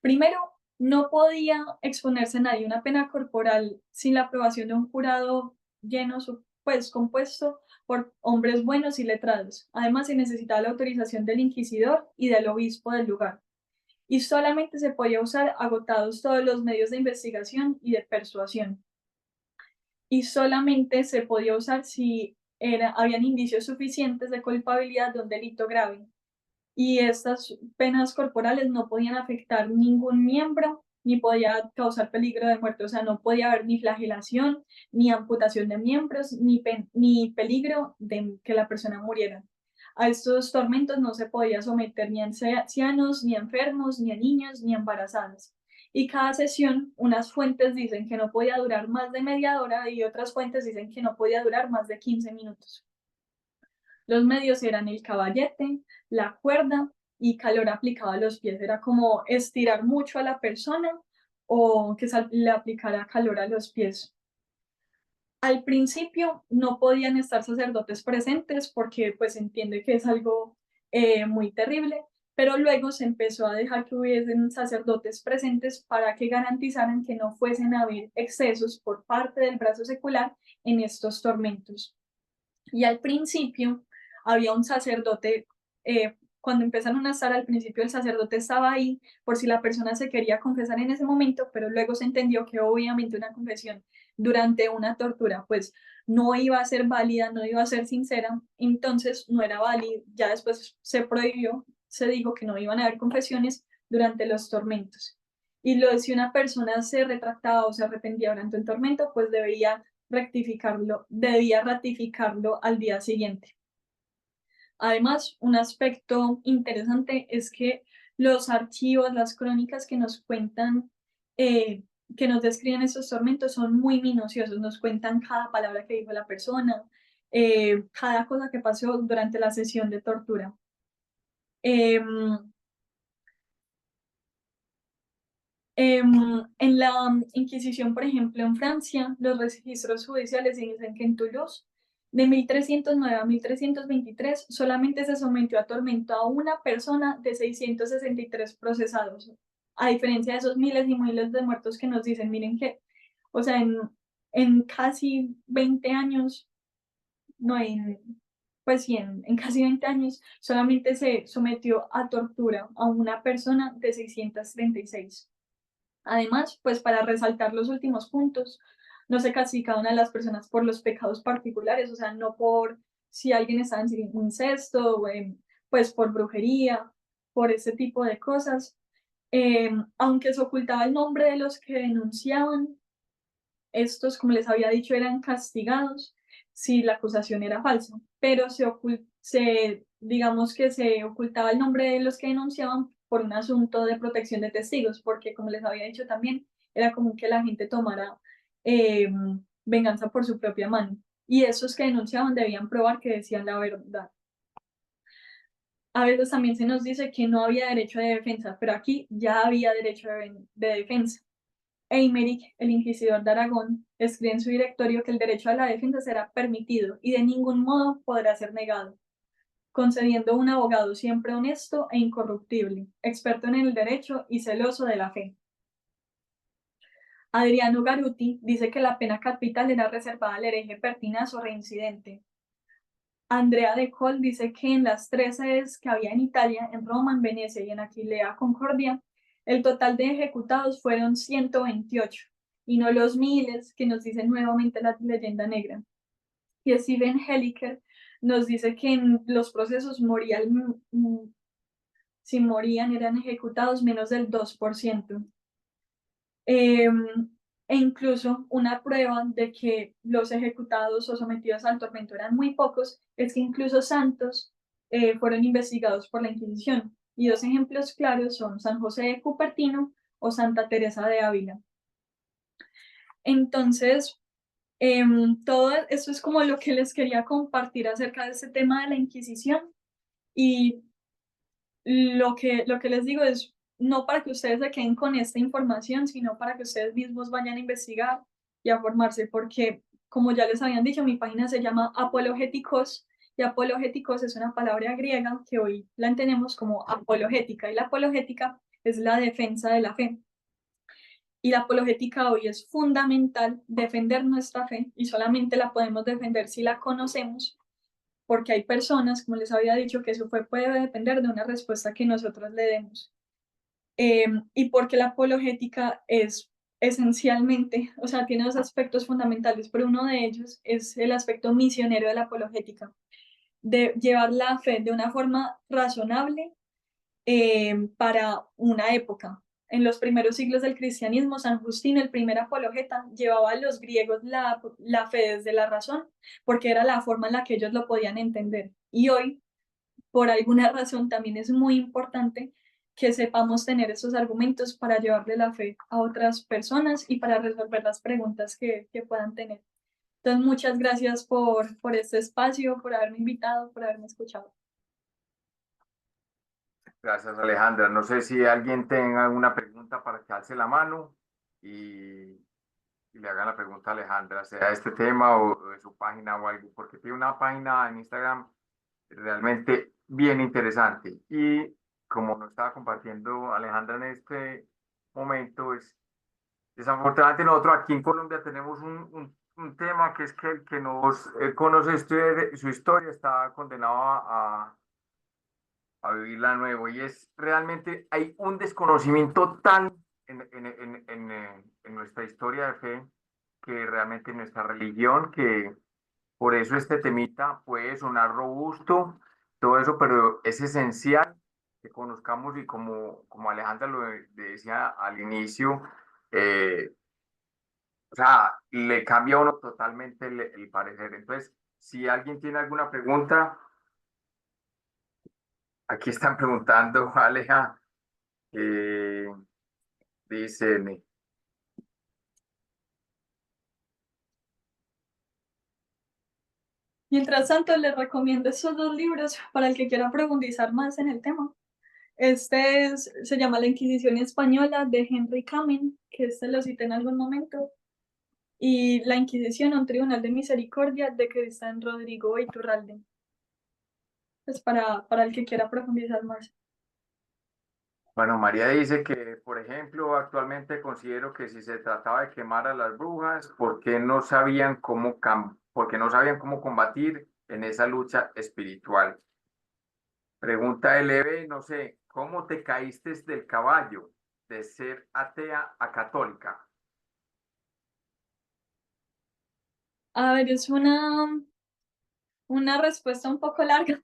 Primero, no podía exponerse nadie a una pena corporal sin la aprobación de un jurado lleno, pues compuesto por hombres buenos y letrados. Además, se necesitaba la autorización del inquisidor y del obispo del lugar. Y solamente se podía usar agotados todos los medios de investigación y de persuasión. Y solamente se podía usar si habían indicios suficientes de culpabilidad de un delito grave. Y estas penas corporales no podían afectar ningún miembro, ni podía causar peligro de muerte, o sea, no podía haber ni flagelación, ni amputación de miembros, ni peligro de que la persona muriera. A estos tormentos no se podía someter ni a ancianos, ni a enfermos, ni a niños, ni a embarazadas. Y cada sesión, unas fuentes dicen que no podía durar más de media hora y otras fuentes dicen que no podía durar más de 15 minutos. Los medios eran el caballete, la cuerda y calor aplicado a los pies. Era como estirar mucho a la persona o que le aplicara calor a los pies. Al principio no podían estar sacerdotes presentes porque pues entiende que es algo muy terrible, pero luego se empezó a dejar que hubiesen sacerdotes presentes para que garantizaran que no fuesen a haber excesos por parte del brazo secular en estos tormentos. Y al principio había un sacerdote, cuando empezaron a estar al principio el sacerdote estaba ahí por si la persona se quería confesar en ese momento, pero luego se entendió que obviamente una confesión durante una tortura pues no iba a ser válida, no iba a ser sincera, entonces no era válido, ya después se prohibió, se dijo que no iban a haber confesiones durante los tormentos. Y si una persona se retractaba o se arrepentía durante un tormento, pues debía ratificarlo al día siguiente. Además, un aspecto interesante es que los archivos, las crónicas que nos cuentan, que nos describen estos tormentos son muy minuciosos, nos cuentan cada palabra que dijo la persona, cada cosa que pasó durante la sesión de tortura. En la Inquisición, por ejemplo, en Francia, los registros judiciales dicen que en Toulouse, de 1309 a 1323, solamente se sometió a tormento a una persona de 663 procesados, a diferencia de esos miles y miles de muertos que nos dicen. Miren que, o sea, en casi 20 años, no, pues sí, en casi 20 años, solamente se sometió a tortura a una persona de 636. Además, pues para resaltar los últimos puntos, no se castigaban a las personas por los pecados particulares, o sea, no por si alguien estaba en incesto, o pues por brujería, por ese tipo de cosas. Aunque se ocultaba el nombre de los que denunciaban, estos, como les había dicho, eran castigados si la acusación era falsa, pero digamos que se ocultaba el nombre de los que denunciaban por un asunto de protección de testigos, porque como les había dicho también, era común que la gente tomara eh, venganza por su propia mano, y esos que denunciaban debían probar que decían la verdad. A veces también se nos dice que no había derecho de defensa, pero aquí ya había derecho de defensa. Eimerick, el inquisidor de Aragón, escribe en su directorio que el derecho a la defensa será permitido y de ningún modo podrá ser negado, concediendo un abogado siempre honesto e incorruptible, experto en el derecho y celoso de la fe. Adriano Garuti dice que la pena capital era reservada al hereje pertinaz o reincidente. Andrea de Col dice que en las 3 sedes que había en Italia, en Roma, en Venecia y en Aquilea Concordia, el total de ejecutados fueron 128, y no los miles que nos dice nuevamente la leyenda negra. Y Steven Helliker nos dice que en los procesos si morían eran ejecutados menos del 2%. E incluso una prueba de que los ejecutados o sometidos al tormento eran muy pocos es que incluso santos fueron investigados por la Inquisición. Y dos ejemplos claros son San José de Cupertino o Santa Teresa de Ávila. Entonces, todo eso es como lo que les quería compartir acerca de este tema de la Inquisición. Y lo que les digo es no para que ustedes se queden con esta información, sino para que ustedes mismos vayan a investigar y a formarse, porque como ya les habían dicho, mi página se llama Apologéticos, y apologéticos es una palabra griega que hoy la entendemos como apologética, y la apologética es la defensa de la fe. Y la apologética hoy es fundamental defender nuestra fe, y solamente la podemos defender si la conocemos, porque hay personas, como les había dicho, que eso puede depender de una respuesta que nosotros le demos. Y porque la apologética es esencialmente, o sea, tiene dos aspectos fundamentales, pero uno de ellos es el aspecto misionero de la apologética, de llevar la fe de una forma razonable para una época. En los primeros siglos del cristianismo, San Justino, el primer apologeta, llevaba a los griegos la fe desde la razón, porque era la forma en la que ellos lo podían entender. Y hoy, por alguna razón, también es muy importante que sepamos tener esos argumentos para llevarle la fe a otras personas y para resolver las preguntas que puedan tener. Entonces, muchas gracias por este espacio, por haberme invitado, por haberme escuchado. Gracias, Alejandra. No sé si alguien tenga alguna pregunta para que alce la mano y, y le hagan la pregunta a Alejandra, sea de este tema o de su página o algo, porque tiene una página en Instagram realmente bien interesante. Y como nos estaba compartiendo Alejandra en este momento, es desafortunadamente nosotros aquí en Colombia tenemos un tema que es que el que nos conoce su historia está condenado a vivirla nuevo, y es realmente hay un desconocimiento tan en nuestra historia de fe, que realmente en nuestra religión, que por eso este temita puede sonar robusto, todo eso, pero es esencial que conozcamos, y como Alejandra lo decía al inicio, eh, o sea, le cambia a uno totalmente el parecer. Entonces, si alguien tiene alguna pregunta, aquí están preguntando, Aleja, eh, dicen, Mientras tanto, les recomiendo esos dos libros para el que quiera profundizar más en el tema. Se llama La Inquisición Española de Henry Kamen, que lo cité en algún momento, y La Inquisición, un tribunal de misericordia de Cristian Rodrigo Iturralde. Es para el que quiera profundizar más. Bueno, María dice que, por ejemplo, actualmente considero que si se trataba de quemar a las brujas, porque no sabían cómo combatir en esa lucha espiritual? Pregunta LB, no sé, ¿cómo te caíste del caballo de ser atea a católica? A ver, es una respuesta un poco larga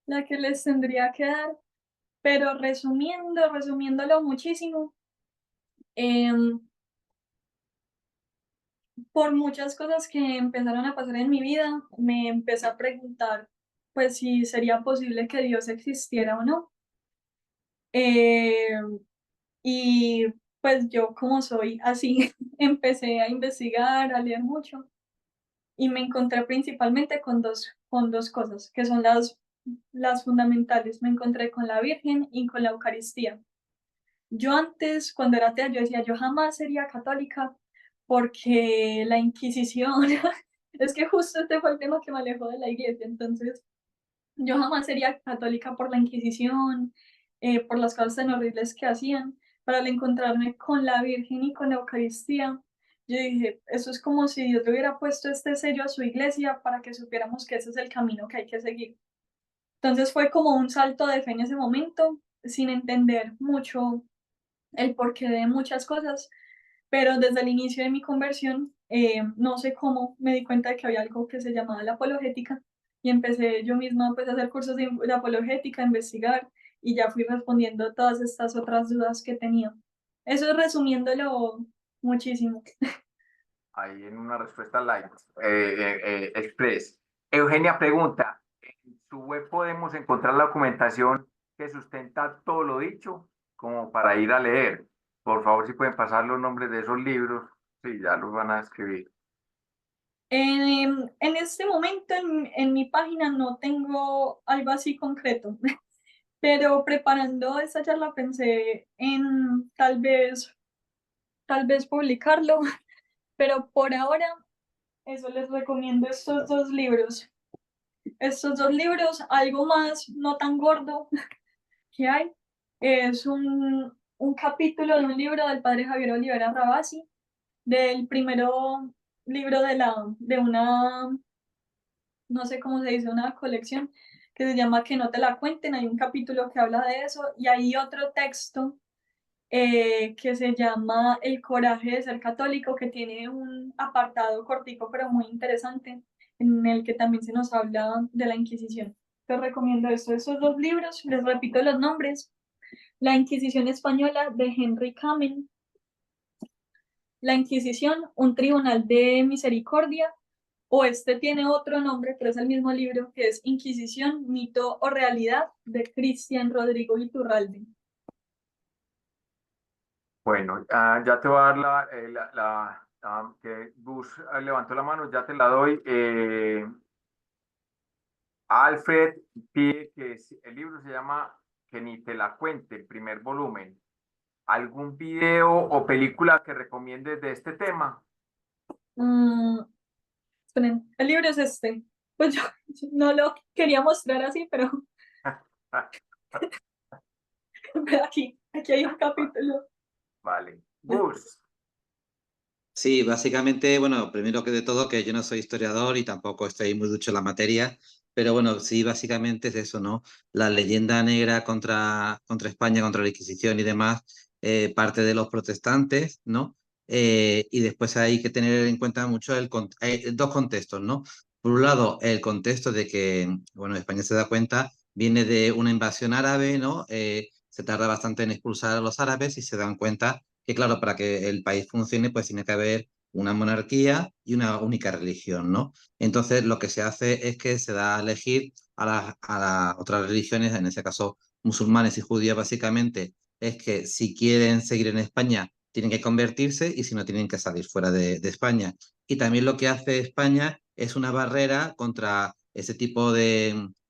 la que les tendría que dar, pero resumiéndolo muchísimo, em, por muchas cosas que empezaron a pasar en mi vida, me empecé a preguntar, pues, si sería posible que Dios existiera o no. Y pues yo, como soy así, empecé a investigar, a leer mucho y me encontré principalmente con dos cosas, que son las fundamentales. Me encontré con la Virgen y con la Eucaristía. Yo antes, cuando era atea, yo decía, yo jamás sería católica porque la Inquisición, es que justo este fue el tema que me alejó de la iglesia, entonces yo jamás sería católica por la Inquisición, por las cosas tan horribles que hacían. Para al encontrarme con la Virgen y con la Eucaristía, yo dije, eso es como si Dios le hubiera puesto este sello a su iglesia para que supiéramos que ese es el camino que hay que seguir. Entonces fue como un salto de fe en ese momento, sin entender mucho el porqué de muchas cosas, pero desde el inicio de mi conversión, no sé cómo, me di cuenta de que había algo que se llamaba la apologética y empecé yo misma pues, a hacer cursos de apologética, a investigar y ya fui respondiendo todas estas otras dudas que tenía. Eso es resumiéndolo muchísimo. Ahí en una respuesta light, express. Eugenia pregunta, ¿en su web podemos encontrar la documentación que sustenta todo lo dicho como para ir a leer? Por favor, si pueden pasar los nombres de esos libros, sí, ya los van a escribir. En este momento en mi página no tengo algo así concreto, pero preparando esta charla pensé en tal vez publicarlo, pero por ahora eso les recomiendo estos dos libros. Estos dos libros, algo más no tan gordo que hay, es un capítulo de un libro del padre Javier Olivera Rabasi, del primero libro de una, no sé cómo se dice, una colección que se llama Que no te la cuenten. Hay un capítulo que habla de eso y hay otro texto que se llama El coraje de ser católico, que tiene un apartado cortico pero muy interesante, en el que también se nos habla de la Inquisición. Te recomiendo esos dos libros, les repito los nombres: La Inquisición Española de Henry Kamen, La Inquisición, un tribunal de misericordia, o este tiene otro nombre, pero es el mismo libro, que es Inquisición, mito o realidad, de Cristian Rodrigo Iturralde. Bueno, ya te voy a dar que Gus levantó la mano, ya te la doy. Alfred pide el libro se llama Que ni te la cuente, el primer volumen. ¿Algún video o película que recomiendes de este tema? Mm, esperen, el libro es este. Pues yo no lo quería mostrar así, pero aquí hay un capítulo. Vale. Gus, Sí, básicamente, bueno, primero que de todo, que yo no soy historiador y tampoco estoy muy ducho en la materia, pero bueno, sí, básicamente es eso, ¿no? La leyenda negra contra España, contra la Inquisición y demás, parte de los protestantes, ¿no? Y después hay que tener en cuenta mucho dos contextos, ¿no? Por un lado, el contexto de que, bueno, España se da cuenta, viene de una invasión árabe, ¿no? Se tarda bastante en expulsar a los árabes y se dan cuenta que claro, para que el país funcione, pues tiene que haber una monarquía y una única religión, ¿no? Entonces, lo que se hace es que se da a elegir a las otras religiones, en ese caso musulmanes y judíos, básicamente, es que si quieren seguir en España, tienen que convertirse y si no, tienen que salir fuera de España. Y también lo que hace España es una barrera contra ese tipo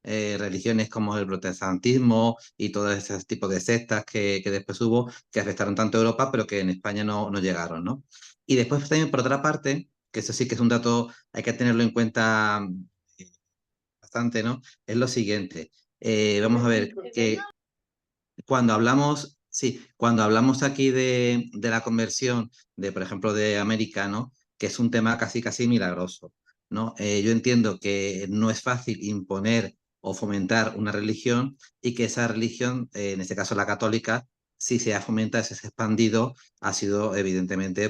religiones como el protestantismo y todo ese tipo de sectas que después hubo, que afectaron tanto a Europa, pero que en España no llegaron, ¿no? Y después también, por otra parte, que eso sí que es un dato, hay que tenerlo en cuenta bastante, ¿no? Es lo siguiente. Vamos a ver, que cuando hablamos, sí, cuando hablamos aquí de la conversión de, por ejemplo, de América, ¿no? Que es un tema casi milagroso, ¿no? Yo entiendo que no es fácil imponer o fomentar una religión y que esa religión, en este caso la católica, si se ha fomentado, si se ha expandido, ha sido evidentemente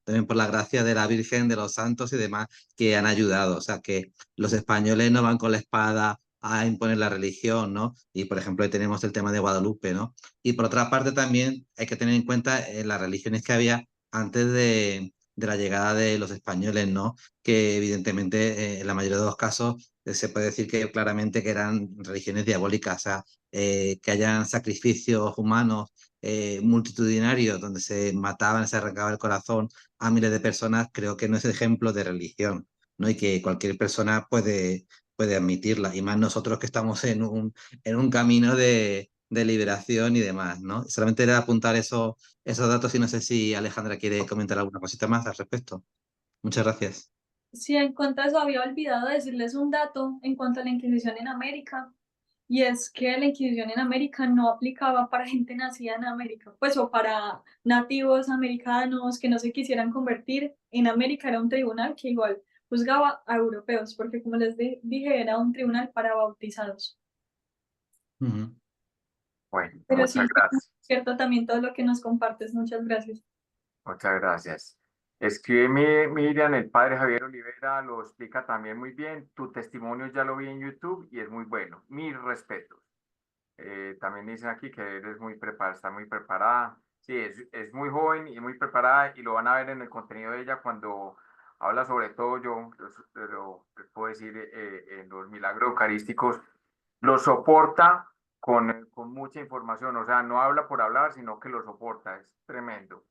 también por la gracia de la Virgen, de los santos y demás que han ayudado. O sea, que los españoles no van con la espada a imponer la religión, ¿no? Y por ejemplo, ahí tenemos el tema de Guadalupe, ¿no? Y por otra parte también hay que tener en cuenta las religiones que había antes de la llegada de los españoles, ¿no? Que evidentemente en la mayoría de los casos se puede decir que claramente que eran religiones diabólicas, o sea, que hayan sacrificios humanos multitudinarios donde se mataban, se arrancaba el corazón a miles de personas, creo que no es ejemplo de religión, ¿no? Y que cualquier persona puede admitirla, y más nosotros que estamos en un camino de liberación y demás, ¿no? Solamente era apuntar esos datos y no sé si Alejandra quiere comentar alguna cosita más al respecto. Muchas gracias. Sí, en cuanto a eso, había olvidado decirles un dato en cuanto a la Inquisición en América, y es que la Inquisición en América no aplicaba para gente nacida en América, pues o para nativos americanos que no se quisieran convertir. En América era un tribunal que igual juzgaba a europeos, porque como les dije, era un tribunal para bautizados. Ujú. Bueno, Pero muchas sí, gracias. cierto también todo lo que nos compartes, muchas gracias. Muchas gracias. Escribe Miriam, el padre Javier Olivera lo explica también muy bien. Tu testimonio ya lo vi en YouTube y es muy bueno. Mis respetos. También dicen aquí que eres muy preparada, está muy preparada. Sí, es muy joven y muy preparada y lo van a ver en el contenido de ella cuando habla sobre todo yo, les puedo decir, en los milagros eucarísticos, lo soporta con mucha información. O sea, no habla por hablar, sino que lo soporta. Es tremendo.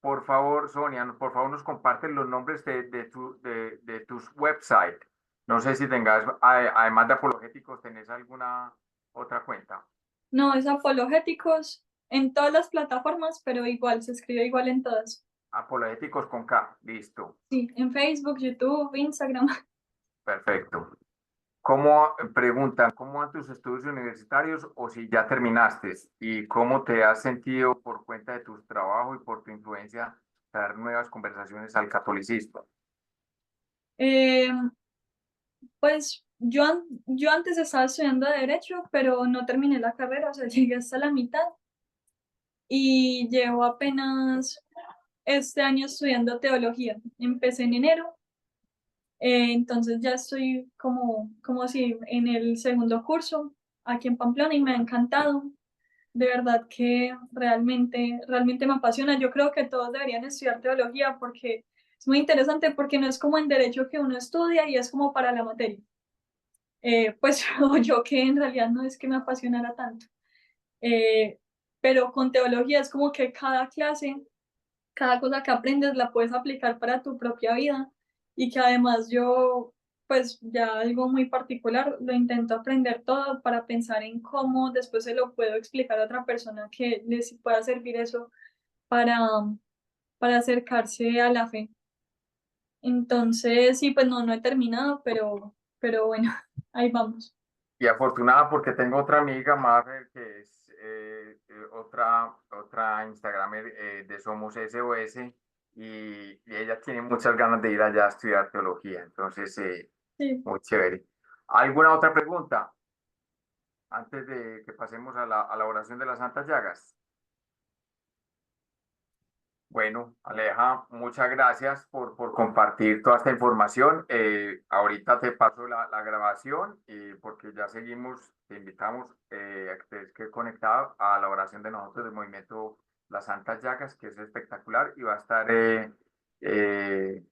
Por favor, Sonia, por favor nos comparten los nombres de tus websites. No sé si tengas, además de apologéticos, tenés alguna otra cuenta. No, es apologéticos en todas las plataformas, pero igual, se escribe igual en todas. Apologéticos con K, listo, Sí, en Facebook, YouTube, Instagram. perfecto. ¿Cómo preguntan cómo van tus estudios universitarios o si ya terminaste y cómo te has sentido por cuenta de tu trabajo y por tu influencia dar nuevas conversaciones al catolicismo? Eh, pues yo antes estaba estudiando Derecho, pero no terminé la carrera, o sea, llegué hasta la mitad y llevo apenas este año estudiando Teología. Empecé en enero, entonces ya estoy como si en el segundo curso aquí en Pamplona y me ha encantado. De verdad que realmente me apasiona. Yo creo que todos deberían estudiar teología porque es muy interesante, porque no es como en derecho que uno estudia y es como para la materia. Pues yo que en realidad no es que me apasionara tanto. Eh, pero con teología es como que cada clase, cada cosa que aprendes la puedes aplicar para tu propia vida, y que además yo, pues ya algo muy particular, lo intento aprender todo para pensar en cómo después se lo puedo explicar a otra persona que les pueda servir eso para, para acercarse a la fe. Entonces, sí, pues no he terminado, pero bueno, ahí vamos. Y afortunada porque tengo otra amiga, Mafer, que es otra Instagramer de Somos SOS y ella tiene muchas ganas de ir allá a estudiar teología. Entonces, Sí. muy chévere. ¿Alguna otra pregunta antes de que pasemos a la oración de las Santas Llagas? Bueno, Aleja, muchas gracias por compartir toda esta información. Ahorita te paso la grabación porque ya seguimos, te invitamos a que estés conectado a la oración de nosotros del movimiento Las Santas Llagas, que es espectacular y va a estar, eh,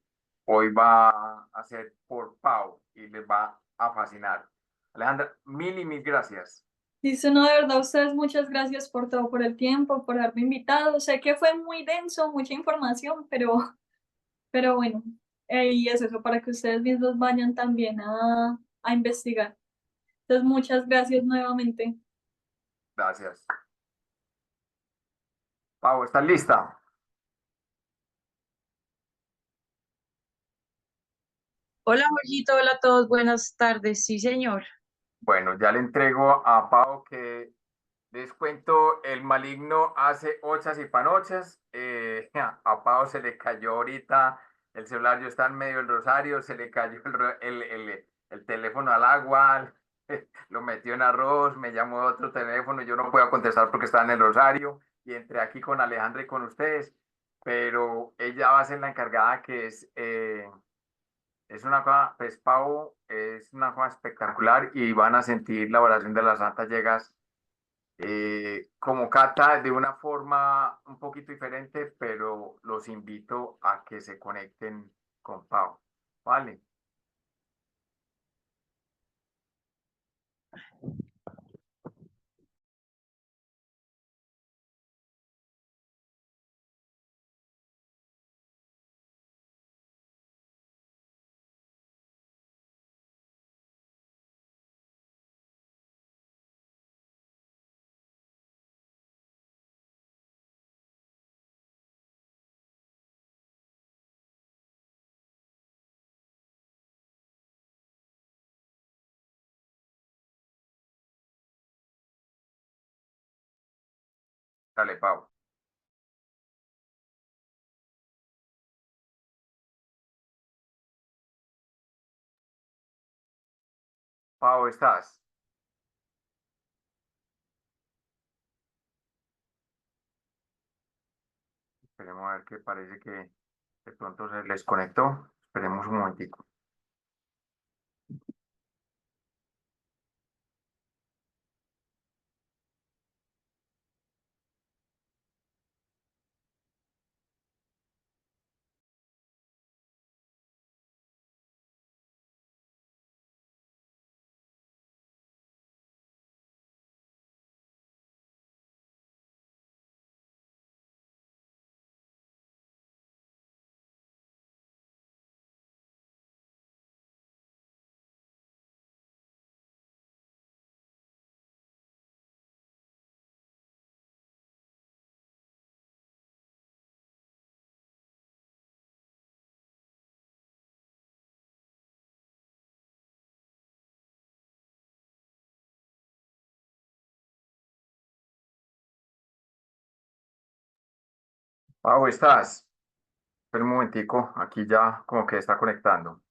hoy va a ser por Pau y les va a fascinar. Alejandra, mil y mil gracias. Dice, no, de verdad, ustedes muchas gracias por todo, por el tiempo, por haberme invitado. Sé que fue muy denso, mucha información, pero bueno, y es eso, para que ustedes mismos vayan también a investigar. Entonces, muchas gracias nuevamente. Gracias. Pau, ¿estás lista? Hola, Jorgito, hola a todos, buenas tardes. Sí, señor. Bueno, ya le entrego a Pau que les cuento, el maligno hace ochas y panochas. A Pau se le cayó ahorita el celular, yo estaba en medio del rosario, se le cayó el teléfono al agua, lo metió en arroz, me llamó de otro teléfono, yo no puedo contestar porque estaba en el rosario y entré aquí con Alejandra y con ustedes, pero ella va a ser la encargada que es una cosa, pues Pau es una cosa espectacular y van a sentir la oración de las Santas Llegas como cata de una forma un poquito diferente, pero los invito a que se conecten con Pau. ¿Vale? Dale, Pau. Pau, ¿estás? Esperemos a ver que parece que de pronto se les conectó. Esperemos un momentico. Pau, ¿estás? Espera un momentico. Aquí ya como que está conectando.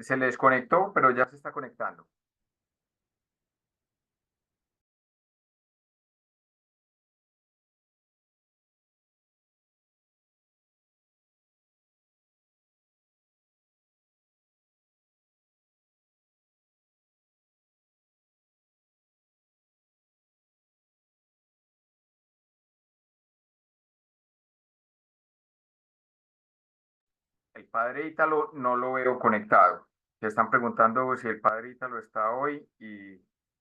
Se les conectó, pero ya se está conectando. El padre Ítalo no lo veo conectado. Se están preguntando si el padre Ítalo está hoy y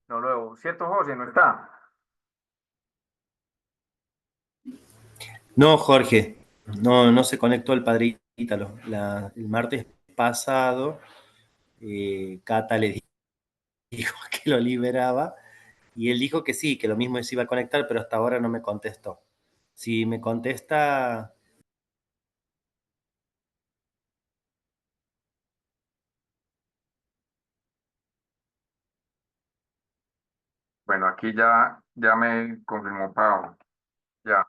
no lo veo. ¿Cierto, José? ¿No está? No, Jorge, no se conectó el padre Ítalo. El martes pasado, Cata le dijo que lo liberaba y él dijo que sí, que lo mismo se iba a conectar, pero hasta ahora no me contestó. Si me contesta, Bueno, aquí ya me confirmó Pau. Ya.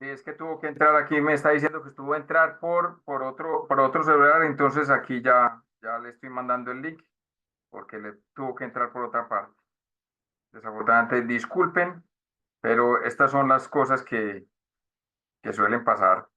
es que tuvo que entrar aquí, me está diciendo que estuvo a entrar por otro celular, entonces aquí ya le estoy mandando el link porque le tuvo que entrar por otra parte. Desafortunadamente, disculpen, pero estas son las cosas que suelen pasar.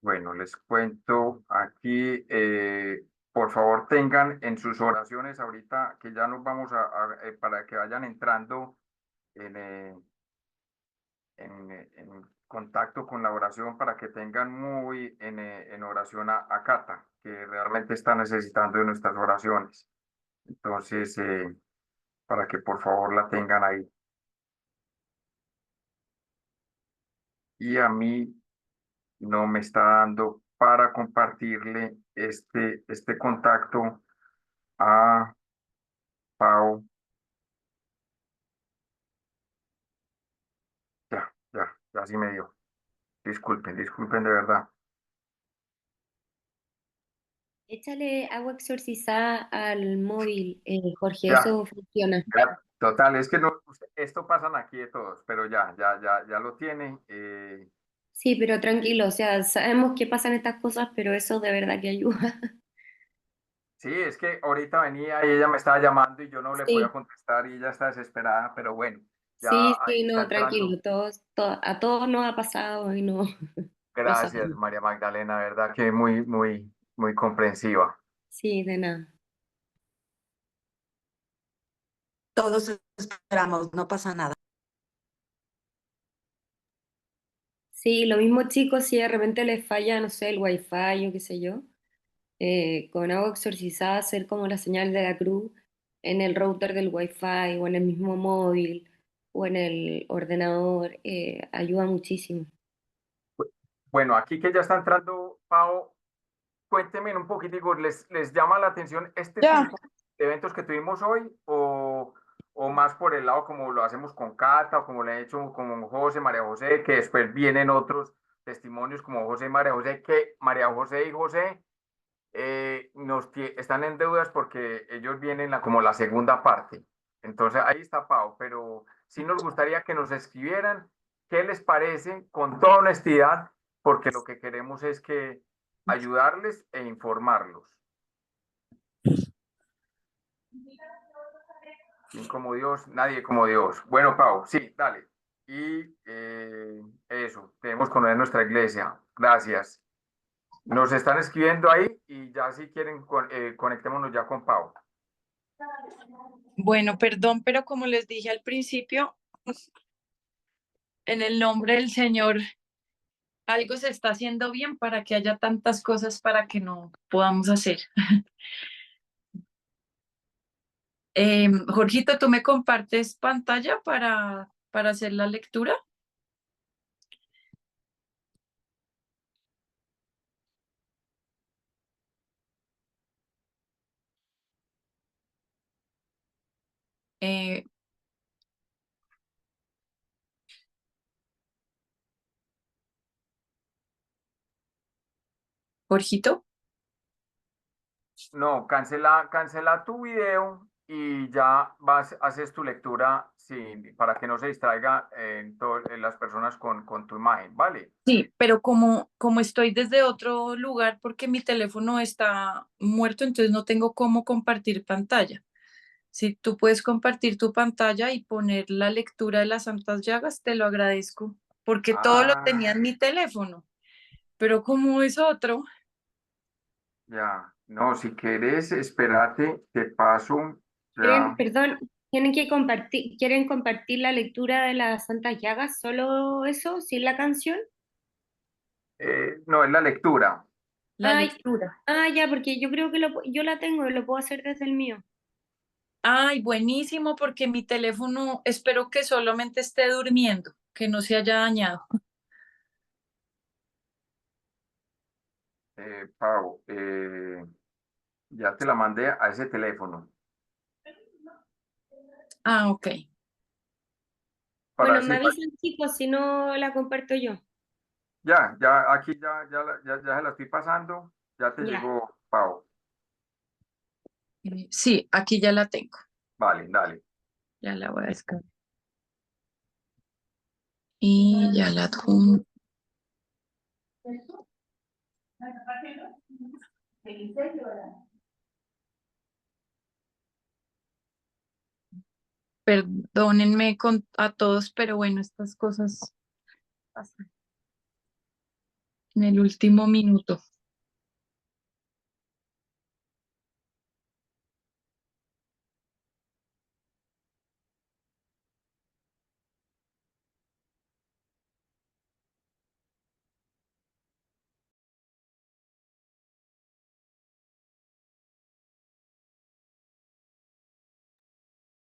Bueno, les cuento aquí, por favor tengan en sus oraciones ahorita que ya nos vamos para que vayan entrando en, en contacto con la oración, para que tengan muy en oración a Cata, que realmente está necesitando de nuestras oraciones. Entonces, para que por favor la tengan ahí. Y a mí no me está dando para compartirle este contacto a Pau. Ya sí me dio. Disculpen de verdad. Échale agua exorcizada al móvil, Jorge, Ya, eso funciona. total, es que no, esto pasan aquí de todos, pero ya lo tiene. Sí, pero tranquilo, o sea, sabemos que pasan estas cosas, pero eso de verdad que ayuda. Sí, es que ahorita venía y ella me estaba llamando y yo no le podía Sí, contestar y ella está desesperada, pero bueno, ya sí, ahí sí, está no, entrando. tranquilo, a todos nos ha pasado y no, lo Gracias, sabemos. María Magdalena, verdad que muy comprensiva. Sí, de nada. Todos esperamos, no pasa nada. Sí, lo mismo chicos, si de repente les falla, no sé, el wifi o qué sé yo, con agua exorcizada hacer como la señal de la cruz en el router del wifi o en el mismo móvil o en el ordenador, ayuda muchísimo. Bueno, aquí que ya está entrando Pau, cuéntenme un poquitico, les llama la atención este Ya. tipo de eventos que tuvimos hoy o más por el lado como lo hacemos con Cata o como le han hecho con José, María José, que después vienen otros testimonios como José y María José, que María José y José están en deudas porque ellos vienen como la segunda parte. Entonces ahí está Pau, pero sí nos gustaría que nos escribieran qué les parece con toda honestidad, porque lo que queremos es que ayudarles e informarlos. ¿Quién como Dios? Nadie como Dios. Bueno, Pau, sí, dale. Y eso, tenemos con nuestra iglesia. Gracias. Nos están escribiendo ahí y ya si quieren conectémonos ya con Pau. Bueno, perdón, pero como les dije al principio, en el nombre del Señor, algo se está haciendo bien para que haya tantas cosas para que no podamos hacer. Jorgito, ¿tú me compartes pantalla para hacer la lectura? Eh, Jorgito. No, cancela tu video y ya haces tu lectura para que no se distraiga en las personas con tu imagen, ¿vale? Sí, pero como estoy desde otro lugar porque mi teléfono está muerto, entonces no tengo cómo compartir pantalla. Si tú puedes compartir tu pantalla y poner la lectura de las Santas Llagas, te lo agradezco, porque todo lo tenía en Ah, mi teléfono, pero como es otro, ya. No, si quieres, espérate, te paso. ¿Quieren, Ya. perdón, quieren compartir la lectura de las Santas Llagas, solo eso, sin la canción? No, es la lectura. la Ay, lectura. ya, porque yo creo que yo la tengo y lo puedo hacer desde el mío. Ay, buenísimo, porque mi teléfono espero que solamente esté durmiendo, que no se haya dañado. Pau, ya te la mandé a ese teléfono. Ah, ok. Para Bueno, ese, me avisan chicos, si no la comparto yo. ya, aquí ya se la estoy pasando. Ya te Ya. llegó, Pau. Sí, aquí ya la tengo. Vale, dale. Ya la voy a descargar. Y ya la adjunto. Perdónenme a todos, pero bueno, estas cosas pasan en el último minuto.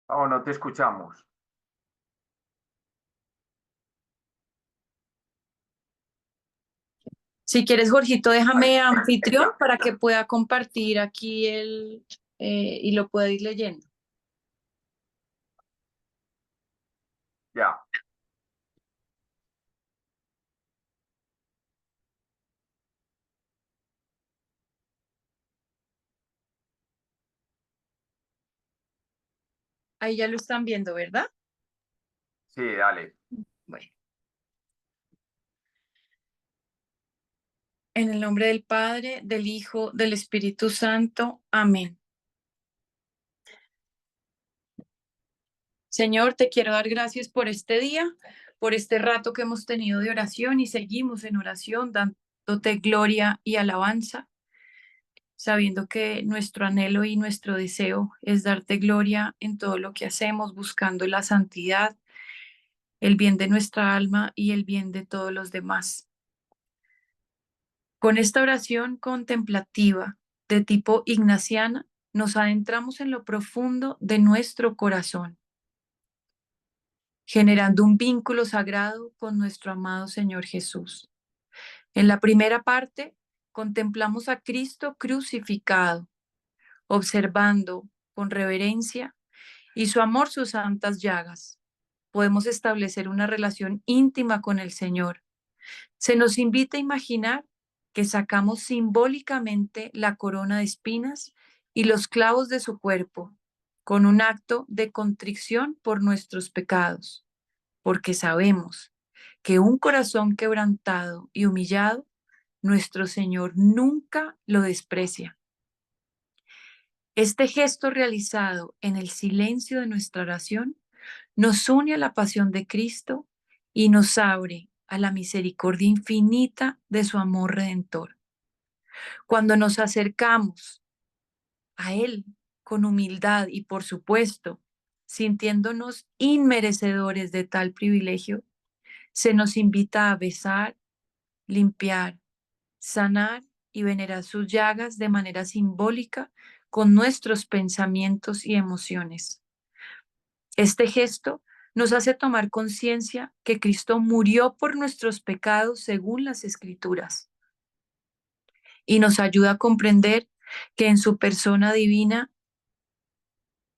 Oh, no te escuchamos. Si quieres, Jorgito, déjame Ahí, anfitrión para que pueda compartir aquí y lo pueda ir leyendo. ya. Ahí ya lo están viendo, ¿verdad? Sí, dale. Bueno, en el nombre del Padre, del Hijo, del Espíritu Santo. Amén. Señor, te quiero dar gracias por este día, por este rato que hemos tenido de oración y seguimos en oración, dándote gloria y alabanza, sabiendo que nuestro anhelo y nuestro deseo es darte gloria en todo lo que hacemos, buscando la santidad, el bien de nuestra alma y el bien de todos los demás. Con esta oración contemplativa de tipo ignaciana, nos adentramos en lo profundo de nuestro corazón, generando un vínculo sagrado con nuestro amado Señor Jesús. En la primera parte, contemplamos a Cristo crucificado, observando con reverencia y su amor sus santas llagas. Podemos establecer una relación íntima con el Señor. Se nos invita a imaginar que sacamos simbólicamente la corona de espinas y los clavos de su cuerpo, con un acto de contrición por nuestros pecados, porque sabemos que un corazón quebrantado y humillado, nuestro Señor nunca lo desprecia. Este gesto realizado en el silencio de nuestra oración nos une a la pasión de Cristo y nos abre a la misericordia infinita de su amor redentor. Cuando nos acercamos a Él con humildad y, por supuesto, sintiéndonos inmerecedores de tal privilegio, se nos invita a besar, limpiar, sanar y venerar sus llagas de manera simbólica con nuestros pensamientos y emociones. Este gesto nos hace tomar conciencia que Cristo murió por nuestros pecados según las Escrituras y nos ayuda a comprender que en su persona divina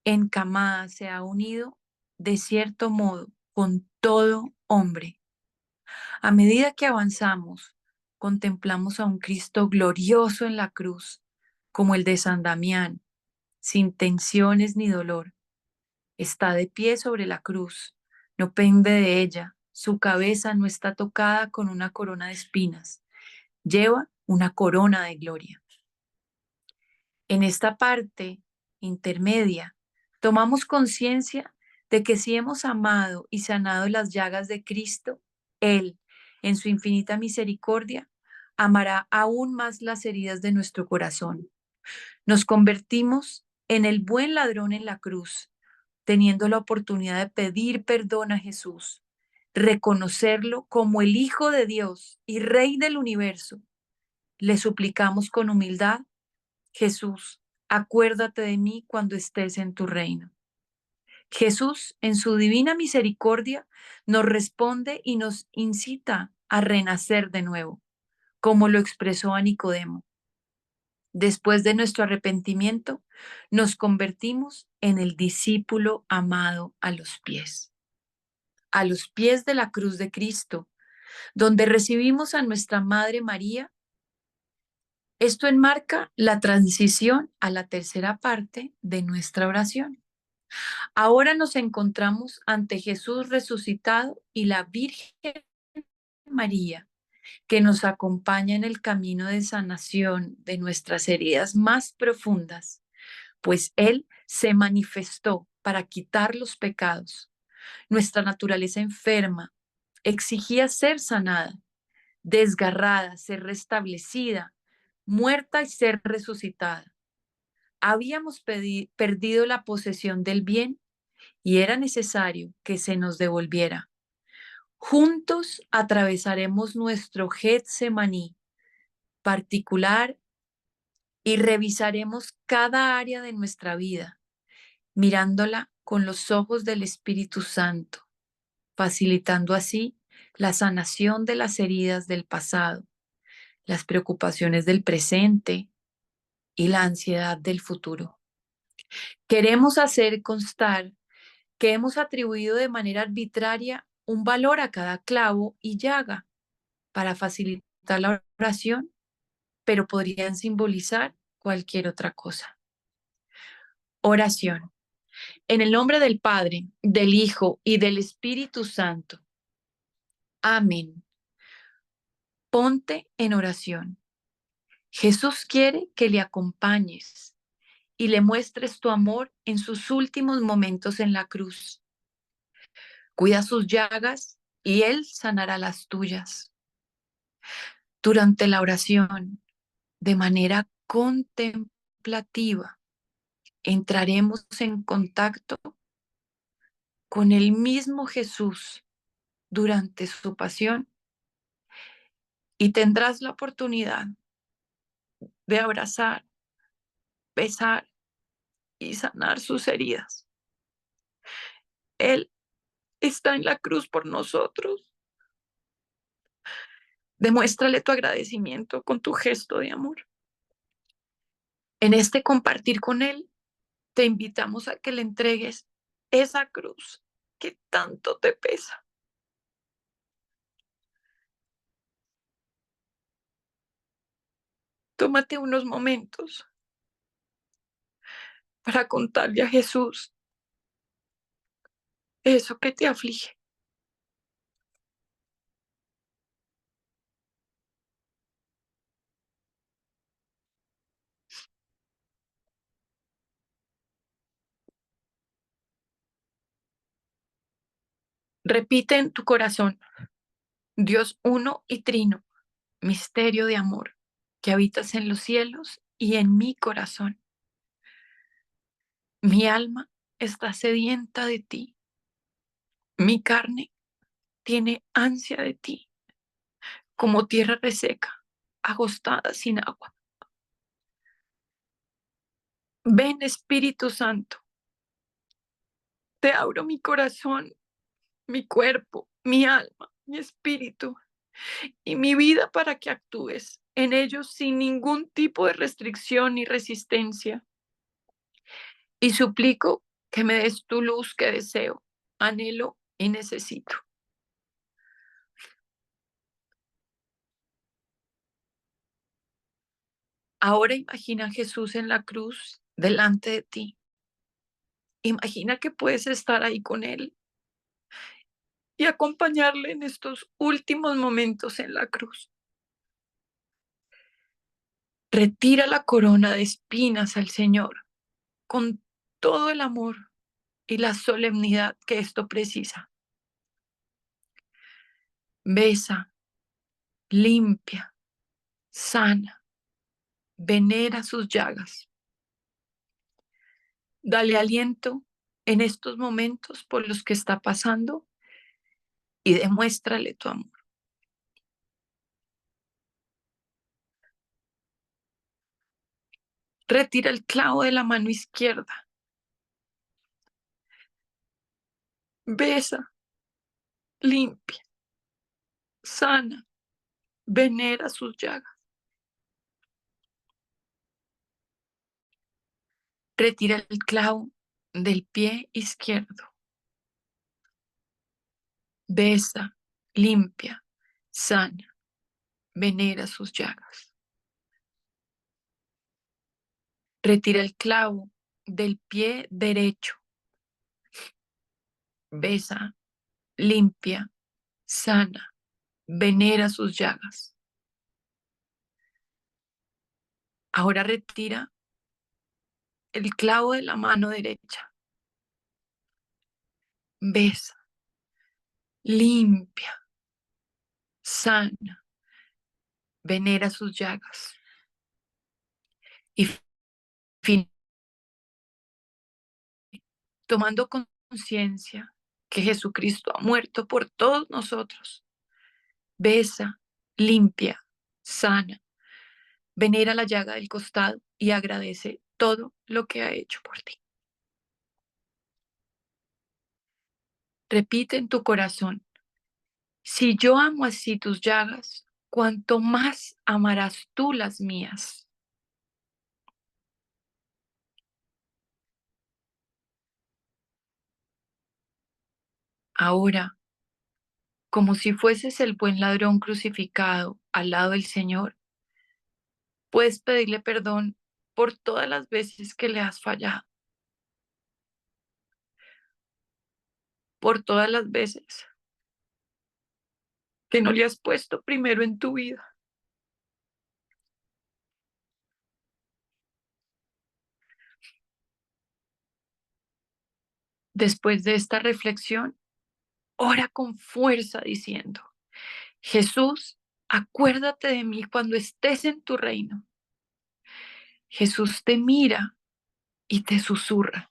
encamada se ha unido de cierto modo con todo hombre. A medida que avanzamos, contemplamos a un Cristo glorioso en la cruz, como el de San Damián, sin tensiones ni dolor. Está de pie sobre la cruz, no pende de ella, su cabeza no está tocada con una corona de espinas, lleva una corona de gloria. En esta parte intermedia, tomamos conciencia de que si hemos amado y sanado las llagas de Cristo, Él, en su infinita misericordia, amará aún más las heridas de nuestro corazón. Nos convertimos en el buen ladrón en la cruz, teniendo la oportunidad de pedir perdón a Jesús, reconocerlo como el Hijo de Dios y Rey del universo, le suplicamos con humildad: Jesús, acuérdate de mí cuando estés en tu reino. Jesús, en su divina misericordia, nos responde y nos incita a renacer de nuevo, como lo expresó a Nicodemo. Después de nuestro arrepentimiento, nos convertimos en el discípulo amado a los pies de la cruz de Cristo, donde recibimos a nuestra Madre María. Esto enmarca la transición a la tercera parte de nuestra oración. Ahora nos encontramos ante Jesús resucitado y la Virgen María, que nos acompaña en el camino de sanación de nuestras heridas más profundas, pues Él se manifestó para quitar los pecados. Nuestra naturaleza enferma exigía ser sanada, desgarrada, ser restablecida, muerta y ser resucitada. Habíamos perdido la posesión del bien y era necesario que se nos devolviera. Juntos atravesaremos nuestro Getsemaní particular y revisaremos cada área de nuestra vida, mirándola con los ojos del Espíritu Santo, facilitando así la sanación de las heridas del pasado, las preocupaciones del presente y la ansiedad del futuro. Queremos hacer constar que hemos atribuido de manera arbitraria un valor a cada clavo y llaga para facilitar la oración, pero podrían simbolizar cualquier otra cosa. Oración. En el nombre del Padre, del Hijo y del Espíritu Santo. Amén. Ponte en oración. Jesús quiere que le acompañes y le muestres tu amor en sus últimos momentos en la cruz. Cuida sus llagas y Él sanará las tuyas. Durante la oración, de manera contemplativa, entraremos en contacto con el mismo Jesús durante su pasión y tendrás la oportunidad de abrazar, besar y sanar sus heridas. Él está en la cruz por nosotros. Demuéstrale tu agradecimiento con tu gesto de amor. En este compartir con Él, te invitamos a que le entregues esa cruz que tanto te pesa. Tómate unos momentos para contarle a Jesús eso que te aflige. Repite en tu corazón: Dios uno y trino, misterio de amor, que habitas en los cielos y en mi corazón. Mi alma está sedienta de ti. Mi carne tiene ansia de ti, como tierra reseca, agostada sin agua. Ven, Espíritu Santo, te abro mi corazón, mi cuerpo, mi alma, mi espíritu y mi vida para que actúes en ellos sin ningún tipo de restricción ni resistencia. Y suplico que me des tu luz que deseo, anhelo y necesito. Ahora imagina a Jesús en la cruz delante de ti. Imagina que puedes estar ahí con Él y acompañarle en estos últimos momentos en la cruz. Retira la corona de espinas al Señor con todo el amor y la solemnidad que esto precisa. Besa, limpia, sana, venera sus llagas. Dale aliento en estos momentos por los que está pasando y demuéstrale tu amor. Retira el clavo de la mano izquierda. Besa, limpia, sana, venera sus llagas. Retira el clavo del pie izquierdo. Besa, limpia, sana, venera sus llagas. Retira el clavo del pie derecho. Besa, limpia, sana, venera sus llagas. Ahora retira el clavo de la mano derecha. Besa, limpia, sana, venera sus llagas. Y fin, tomando conciencia que Jesucristo ha muerto por todos nosotros. Besa, limpia, sana, venera la llaga del costado y agradece todo lo que ha hecho por ti. Repite en tu corazón: si yo amo así tus llagas, cuanto más amarás tú las mías. Ahora, como si fueses el buen ladrón crucificado al lado del Señor, puedes pedirle perdón por todas las veces que le has fallado, por todas las veces que no le has puesto primero en tu vida. Después de esta reflexión, ora con fuerza diciendo: Jesús, acuérdate de mí cuando estés en tu reino. Jesús te mira y te susurra: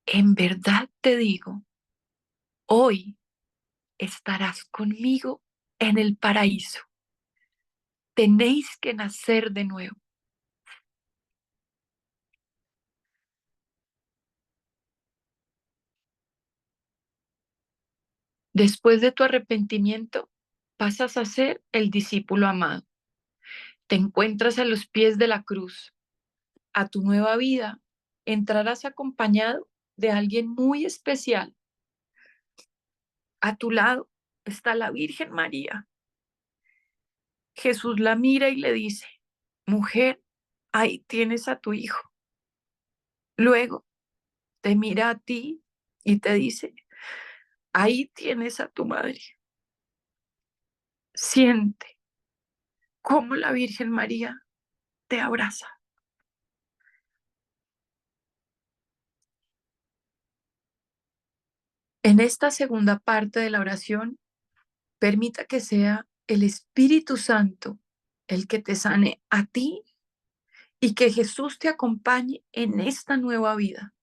en verdad te digo, hoy estarás conmigo en el paraíso. Tenéis que nacer de nuevo. Después de tu arrepentimiento, pasas a ser el discípulo amado. Te encuentras a los pies de la cruz. A tu nueva vida entrarás acompañado de alguien muy especial. A tu lado está la Virgen María. Jesús la mira y le dice: mujer, ahí tienes a tu hijo. Luego te mira a ti y te dice: ahí tienes a tu madre. Siente cómo la Virgen María te abraza. En esta segunda parte de la oración, permita que sea el Espíritu Santo el que te sane a ti y que Jesús te acompañe en esta nueva vida.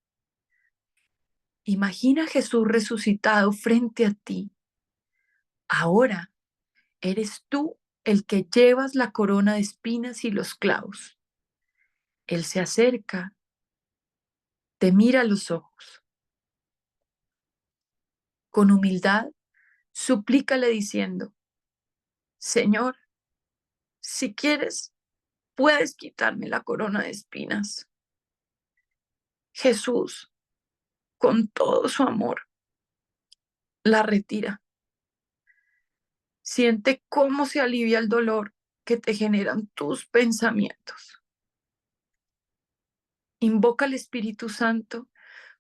Imagina a Jesús resucitado frente a ti. Ahora eres tú el que llevas la corona de espinas y los clavos. Él se acerca, te mira a los ojos. Con humildad, suplícale diciendo: Señor, si quieres, puedes quitarme la corona de espinas. Jesús, con todo su amor, la retira. Siente cómo se alivia el dolor que te generan tus pensamientos. Invoca al Espíritu Santo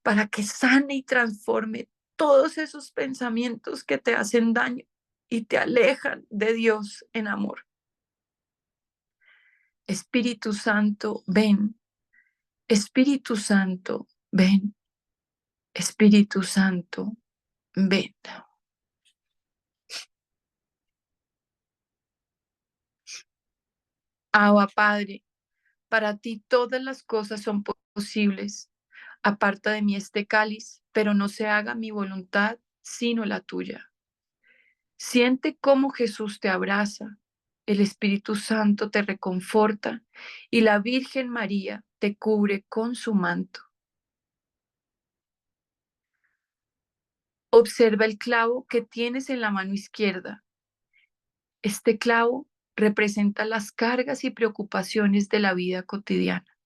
para que sane y transforme todos esos pensamientos que te hacen daño y te alejan de Dios en amor. Espíritu Santo, ven. Espíritu Santo, ven. Espíritu Santo, ven. Abba Padre, para ti todas las cosas son posibles. Aparta de mí este cáliz, pero no se haga mi voluntad, sino la tuya. Siente cómo Jesús te abraza el Espíritu Santo te reconforta y la Virgen María te cubre con su manto. Observa el clavo que tienes en la mano izquierda. Este clavo representa las cargas y preocupaciones de la vida cotidiana.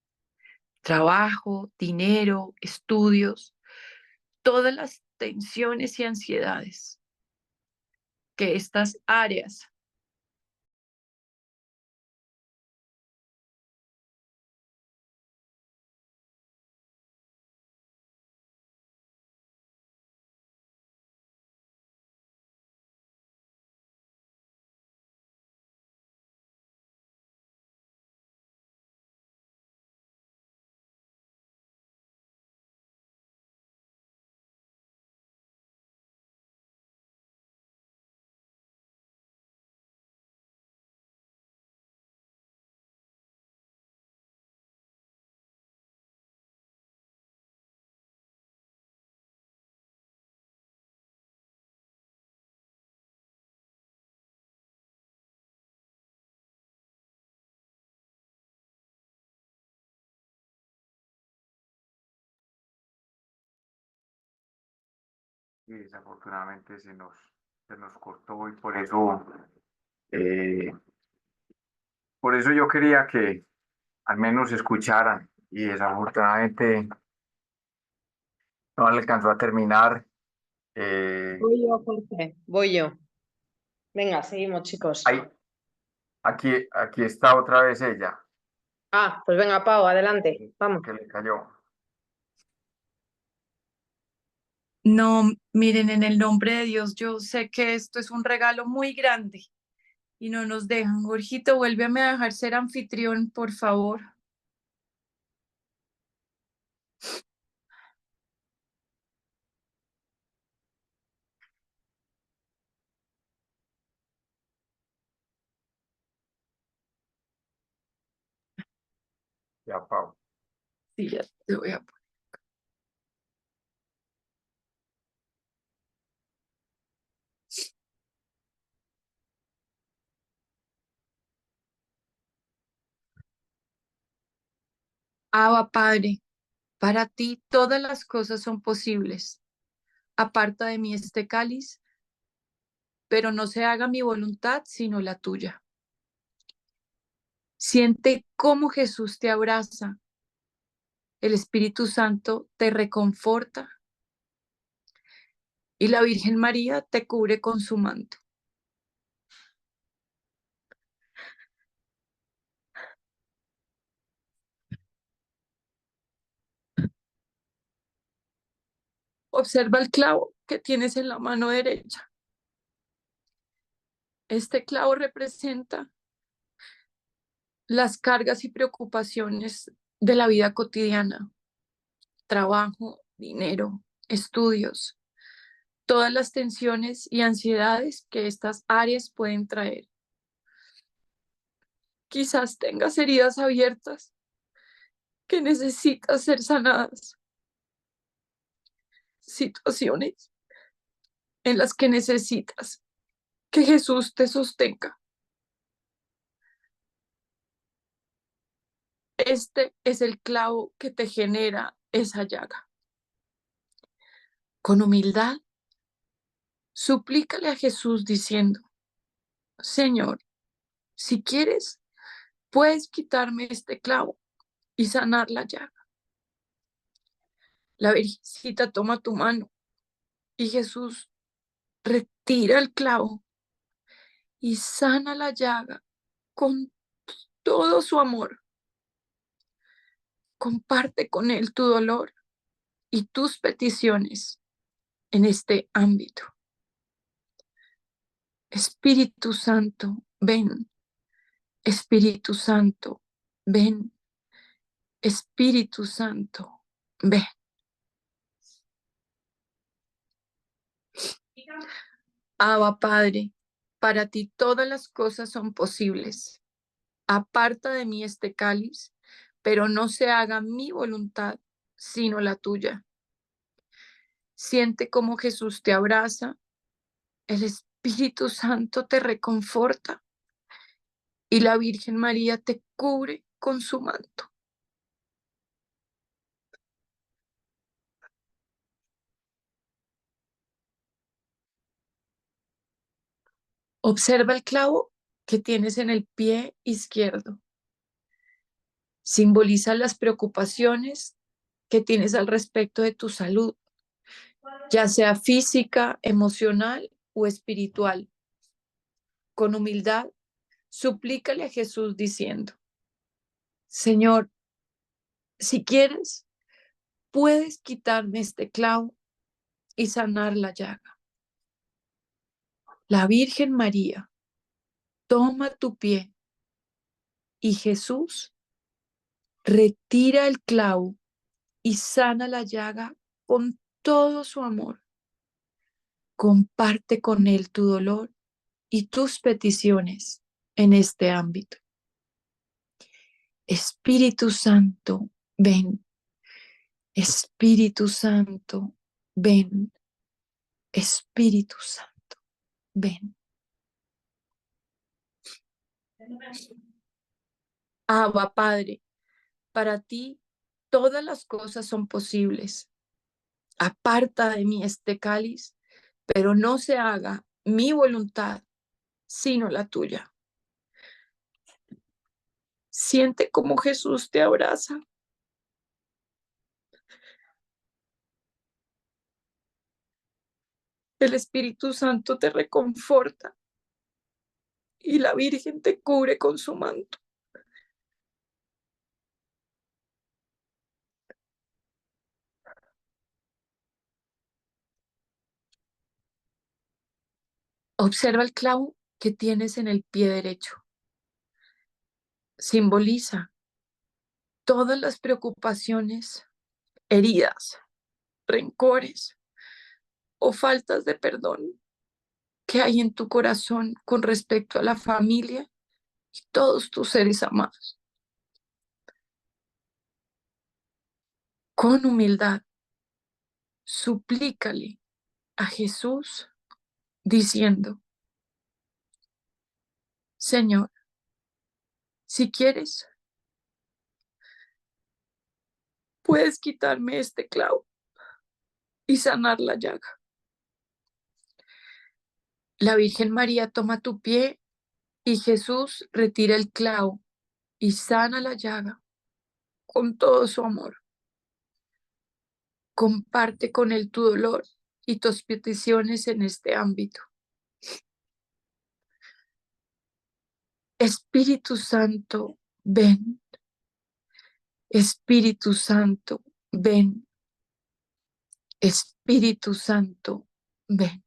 Trabajo, dinero, estudios, todas las tensiones y ansiedades que estas áreas y desafortunadamente se nos cortó y eh, por eso yo quería que al menos escucharan y desafortunadamente no alcanzó a terminar. Voy yo, Jorge, voy yo. Venga, seguimos, chicos. Ahí, aquí está otra vez ella, Ah, pues venga, Pau, adelante. Vamos. que le cayó. no, miren, en el nombre de Dios, yo sé que esto es un regalo muy grande y no nos dejan. Jorgito, vuélveme a dejar ser anfitrión, por favor. Ya, Pau. Sí, ya te voy a poner. Abba, Padre, para ti todas las cosas son posibles. Aparta de mí este cáliz, pero no se haga mi voluntad, sino la tuya. Siente cómo Jesús te abraza, el Espíritu Santo te reconforta y la Virgen María te cubre con su manto. Observa el clavo que tienes en la mano derecha. Este clavo representa las cargas y preocupaciones de la vida cotidiana, trabajo, dinero, estudios, todas las tensiones y ansiedades que estas áreas pueden traer. Quizás tengas heridas abiertas que necesitas ser sanadas, situaciones en las que necesitas que Jesús te sostenga. Este es el clavo que te genera esa llaga. Con humildad, suplícale a Jesús diciendo: Señor, si quieres, puedes quitarme este clavo y sanar la llaga. La Virgencita toma tu mano y Jesús retira el clavo y sana la llaga con todo su amor. Comparte con Él tu dolor y tus peticiones en este ámbito. Espíritu Santo, ven. Espíritu Santo, ven. Espíritu Santo, ven. Abba, Padre, para ti todas las cosas son posibles. Aparta de mí este cáliz, pero no se haga mi voluntad, sino la tuya. Siente cómo Jesús te abraza, el Espíritu Santo te reconforta y la Virgen María te cubre con su manto. Observa el clavo que tienes en el pie izquierdo. Simboliza las preocupaciones que tienes al respecto de tu salud, ya sea física, emocional o espiritual. Con humildad, suplícale a Jesús diciendo: Señor, si quieres, puedes quitarme este clavo y sanar la llaga. La Virgen María toma tu pie y Jesús retira el clavo y sana la llaga con todo su amor. Comparte con él tu dolor y tus peticiones en este ámbito. Espíritu Santo, ven. Espíritu Santo, ven. Espíritu Santo, ven. Abba, Padre, para ti todas las cosas son posibles. Aparta de mí este cáliz, pero no se haga mi voluntad, sino la tuya. Siente cómo Jesús te abraza. El Espíritu Santo te reconforta y la Virgen te cubre con su manto. Observa el clavo que tienes en el pie derecho. Simboliza todas las preocupaciones, heridas, rencores o faltas de perdón que hay en tu corazón con respecto a la familia y todos tus seres amados. Con humildad, suplícale a Jesús diciendo: Señor, si quieres, puedes quitarme este clavo y sanar la llaga. La Virgen María toma tu pie y Jesús retira el clavo y sana la llaga con todo su amor. Comparte con él tu dolor y tus peticiones en este ámbito. Espíritu Santo, ven. Espíritu Santo, ven. Espíritu Santo, ven.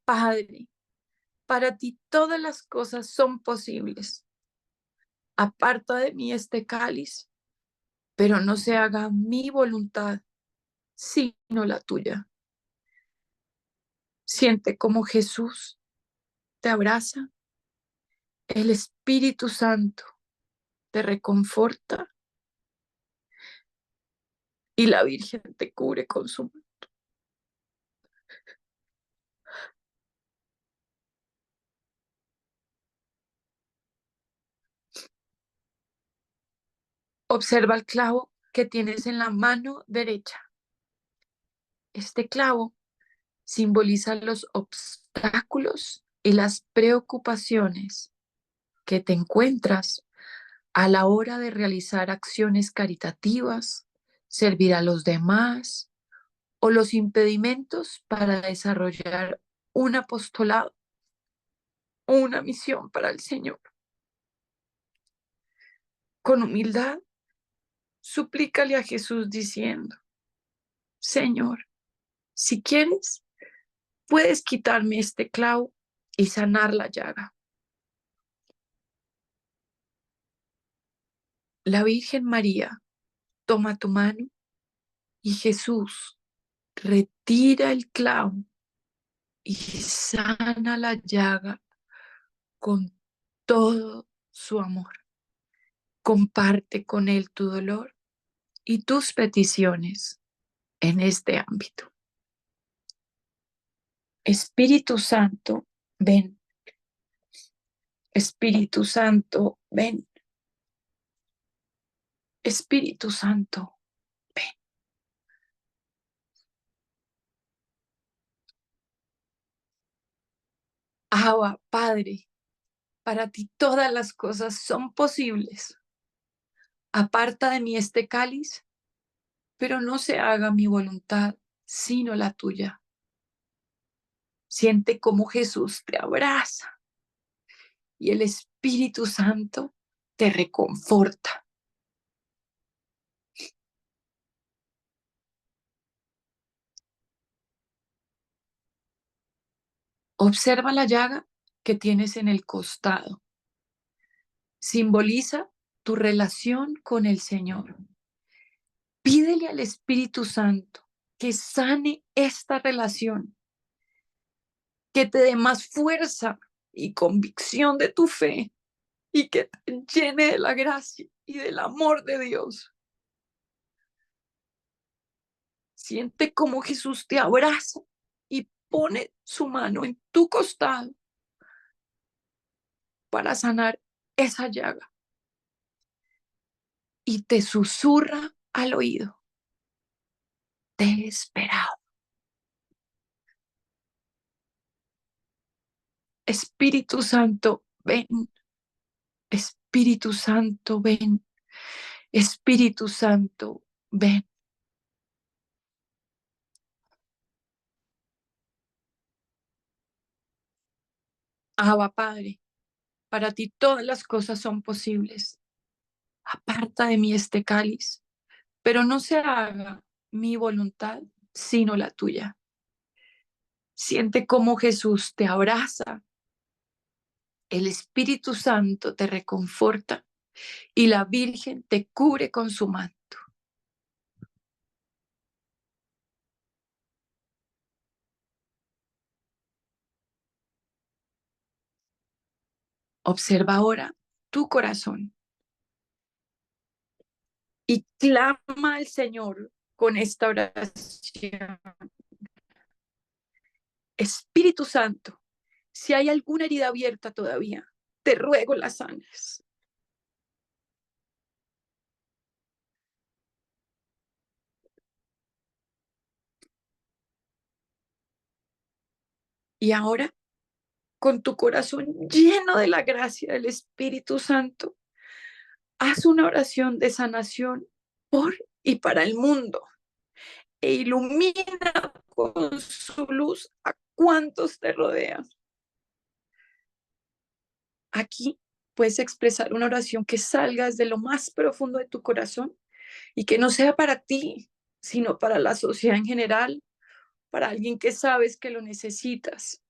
Padre, para ti todas las cosas son posibles. Aparta de mí este cáliz, pero no se haga mi voluntad, sino la tuya. Siente como Jesús te abraza, el Espíritu Santo te reconforta y la Virgen te cubre con su mano. Observa el clavo que tienes en la mano derecha. Este clavo simboliza los obstáculos y las preocupaciones que te encuentras a la hora de realizar acciones caritativas, servir a los demás o los impedimentos para desarrollar un apostolado o una misión para el Señor. Con humildad, suplícale a Jesús diciendo: Señor, si quieres, puedes quitarme este clavo y sanar la llaga. La Virgen María toma tu mano y Jesús retira el clavo y sana la llaga con todo su amor. Comparte con él tu dolor y tus peticiones en este ámbito. Espíritu Santo, ven. Espíritu Santo, ven. Espíritu Santo, ven. Abba, Padre, para ti todas las cosas son posibles. Aparta de mí este cáliz, pero no se haga mi voluntad, sino la tuya. Siente cómo Jesús te abraza y el Espíritu Santo te reconforta. Observa la llaga que tienes en el costado. Simboliza tu relación con el Señor. Pídele al Espíritu Santo que sane esta relación, que te dé más fuerza y convicción de tu fe y que te llene de la gracia y del amor de Dios. Siente cómo Jesús te abraza y pone su mano en tu costado para sanar esa llaga y te susurra al oído: te he esperado. Espíritu Santo, ven. Espíritu Santo, ven. Espíritu Santo, ven. Abba, Padre, para ti todas las cosas son posibles. Aparta de mí este cáliz, pero no se haga mi voluntad, sino la tuya. Siente cómo Jesús te abraza, el Espíritu Santo te reconforta y la Virgen te cubre con su manto. Observa ahora tu corazón y clama al Señor con esta oración. Espíritu Santo, si hay alguna herida abierta todavía, te ruego la sanes. Y ahora, con tu corazón lleno de la gracia del Espíritu Santo, haz una oración de sanación por y para el mundo e ilumina con su luz a cuantos te rodean. Aquí puedes expresar una oración que salga desde lo más profundo de tu corazón y que no sea para ti, sino para la sociedad en general, para alguien que sabes que lo necesitas.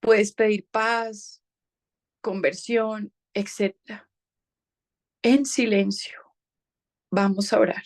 Puedes pedir paz, conversión, etcétera. En silencio, vamos a orar.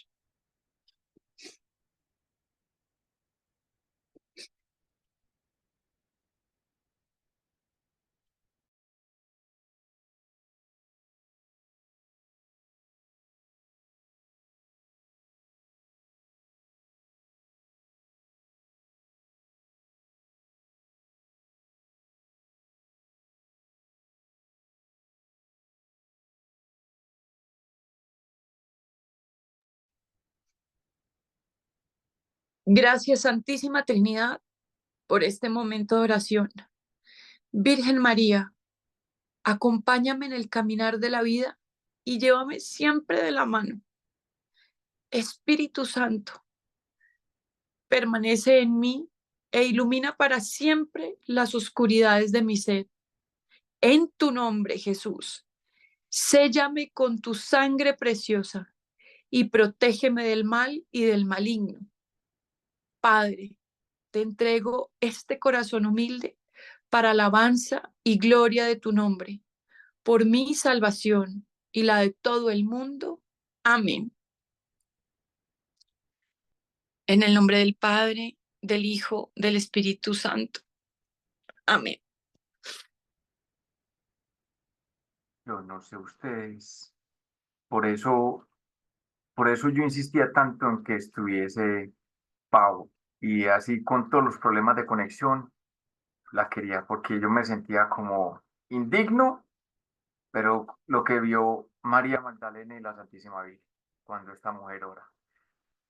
Gracias, Santísima Trinidad, por este momento de oración. Virgen María, acompáñame en el caminar de la vida y llévame siempre de la mano. Espíritu Santo, permanece en mí e ilumina para siempre las oscuridades de mi ser. En tu nombre, Jesús, séllame con tu sangre preciosa y protégeme del mal y del maligno. Padre, te entrego este corazón humilde para alabanza y gloria de tu nombre, por mi salvación y la de todo el mundo. Amén. En el nombre del Padre, del Hijo, del Espíritu Santo. Amén. Yo no sé ustedes. Por eso yo insistía tanto en que estuviese Pau. y así con todos los problemas de conexión, la quería porque yo me sentía como indigno, pero lo que vio María Magdalena y la Santísima Virgen cuando esta mujer ora.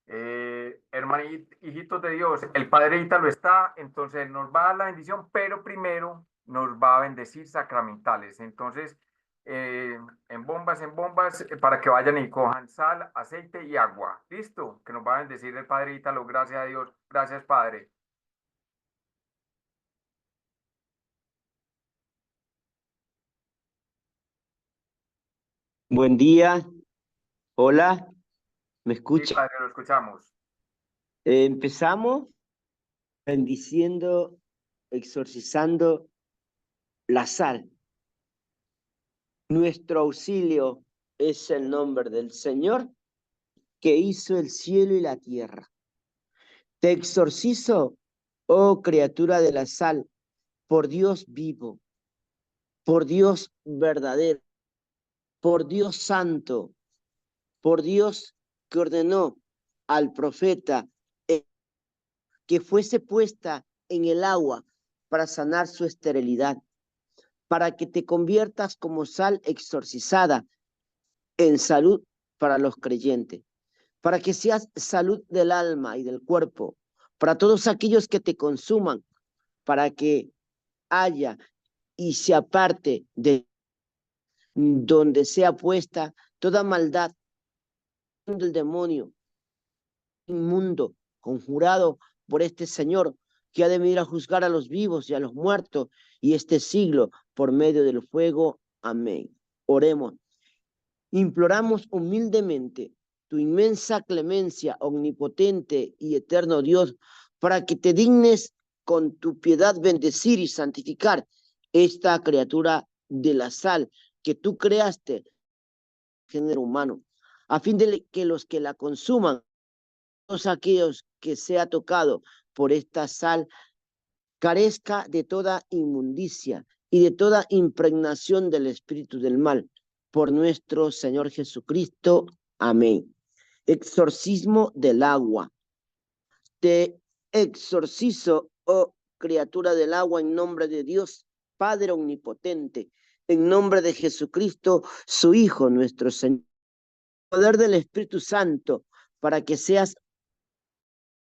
Hermanitos, hijitos de Dios, el Padre Ítalo está, entonces nos va a dar la bendición, pero primero nos va a bendecir sacramentales. Entonces, en bombas, para que vayan y cojan sal, aceite y agua. ¿Listo? Que nos va a bendecir el Padre Ítalo. Gracias a Dios. Gracias, Padre. Buen día. Hola, ¿me Sí, escucha? Padre, lo escuchamos. Empezamos bendiciendo, exorcizando la sal. Nuestro auxilio es el nombre del Señor que hizo el cielo y la tierra. Te exorcizo, oh criatura de la sal, por Dios vivo, por Dios verdadero, por Dios santo, por Dios que ordenó al profeta que fuese puesta en el agua para sanar su esterilidad, para que te conviertas como sal exorcizada en salud para los creyentes, para que seas salud del alma y del cuerpo, para todos aquellos que te consuman, para que haya y se aparte de donde sea puesta toda maldad del demonio inmundo, conjurado por este Señor, que ha de venir a juzgar a los vivos y a los muertos, y este siglo por medio del fuego. Amén. Oremos. Imploramos humildemente tu inmensa clemencia, omnipotente y eterno Dios, para que te dignes con tu piedad bendecir y santificar esta criatura de la sal que tú creaste, género humano, a fin de que los que la consuman, todos aquellos que sea tocado por esta sal, carezca de toda inmundicia y de toda impregnación del espíritu del mal. Por nuestro Señor Jesucristo. Amén. Exorcismo del agua. Te exorcizo, oh criatura del agua, en nombre de Dios, Padre omnipotente, en nombre de Jesucristo, su Hijo, nuestro Señor. Poder del Espíritu Santo, para que seas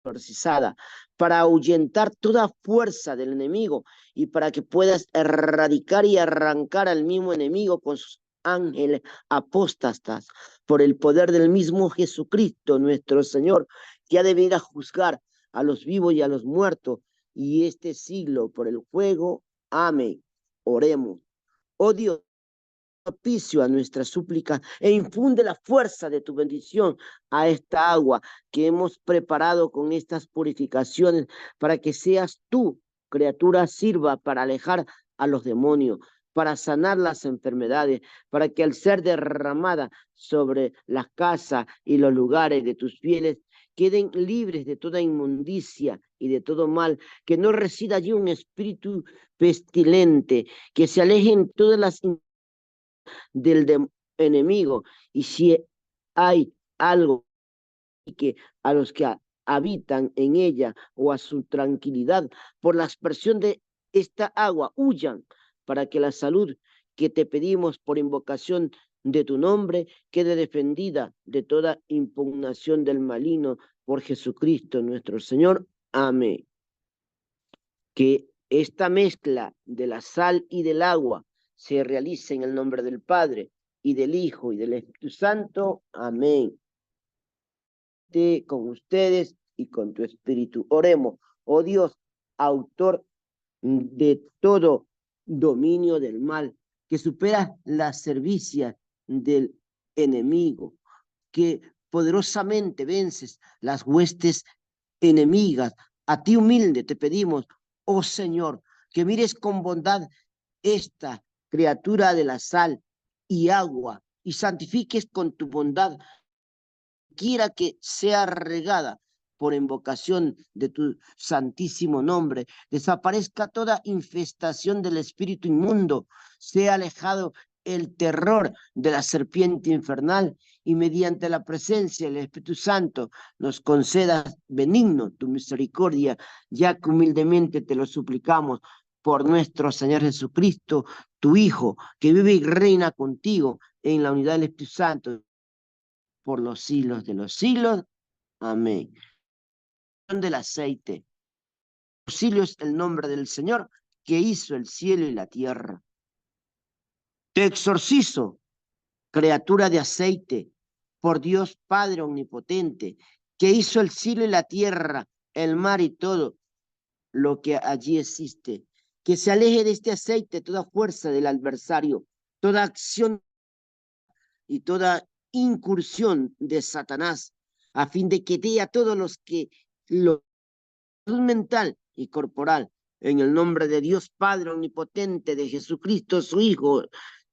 exorcizada, para ahuyentar toda fuerza del enemigo y para que puedas erradicar y arrancar al mismo enemigo con sus ángeles apóstatas, por el poder del mismo Jesucristo, nuestro Señor, que ha de venir a juzgar a los vivos y a los muertos, y este siglo por el fuego. Amén. Oremos. Oh Dios, propicio a nuestra súplica e infunde la fuerza de tu bendición a esta agua que hemos preparado con estas purificaciones, para que seas tú, criatura, sirva para alejar a los demonios, para sanar las enfermedades, para que al ser derramada sobre las casas y los lugares de tus fieles, queden libres de toda inmundicia y de todo mal, que no resida allí un espíritu pestilente, que se alejen todas las del enemigo, y si hay algo que a los que habitan en ella o a su tranquilidad por la aspersión de esta agua huyan, para que la salud que te pedimos por invocación de tu nombre quede defendida de toda impugnación del maligno, por Jesucristo nuestro Señor. Amén. Que esta mezcla de la sal y del agua se realice en el nombre del Padre, y del Hijo, y del Espíritu Santo. Amén. Con ustedes y con tu espíritu. Oremos. Oh Dios, autor de todo dominio del mal, que supera las servicias del enemigo, que poderosamente vences las huestes enemigas. A ti humilde te pedimos, oh Señor, que mires con bondad esta criatura de la sal y agua, y santifiques con tu bondad, quiera que sea regada por invocación de tu santísimo nombre, desaparezca toda infestación del espíritu inmundo, sea alejado el terror de la serpiente infernal, y mediante la presencia del Espíritu Santo nos concedas benigno tu misericordia, ya que humildemente te lo suplicamos por nuestro Señor Jesucristo, tu Hijo, que vive y reina contigo en la unidad del Espíritu Santo por los siglos de los siglos. Amén. Del aceite. Auxilio es el nombre del Señor que hizo el cielo y la tierra. Te exorcizo, criatura de aceite, por Dios Padre omnipotente, que hizo el cielo y la tierra, el mar y todo lo que allí existe. Que se aleje de este aceite toda fuerza del adversario, toda acción y toda incursión de Satanás, a fin de que dé a todos los que lo mental y corporal, en el nombre de Dios Padre omnipotente, de Jesucristo su Hijo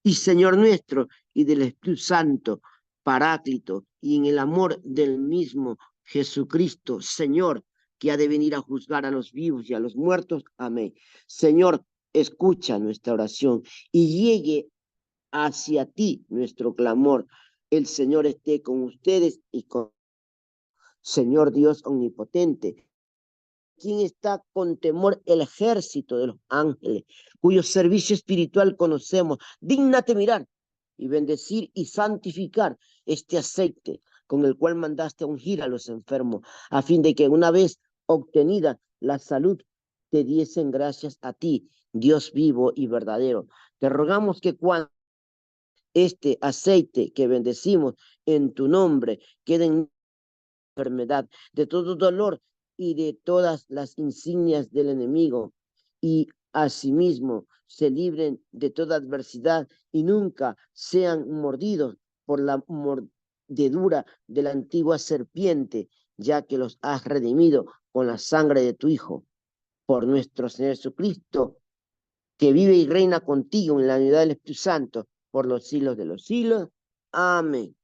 y Señor nuestro, y del Espíritu Santo, Paráclito, y en el amor del mismo Jesucristo, Señor, que ha de venir a juzgar a los vivos y a los muertos. Amén. Señor, escucha nuestra oración y llegue hacia ti nuestro clamor. El Señor esté con ustedes y con Señor Dios omnipotente, quien está con temor el ejército de los ángeles, cuyo servicio espiritual conocemos. Dígnate mirar y bendecir y santificar este aceite con el cual mandaste a ungir a los enfermos, a fin de que una vez obtenida la salud, te diesen gracias a ti, Dios vivo y verdadero. Te rogamos que cuando este aceite que bendecimos en tu nombre quede en enfermedad, de todo dolor y de todas las insignias del enemigo, y asimismo se libren de toda adversidad y nunca sean mordidos por la mordedura de la antigua serpiente, ya que los has redimido con la sangre de tu Hijo, por nuestro Señor Jesucristo, que vive y reina contigo en la unidad del Espíritu Santo por los siglos de los siglos. Amén.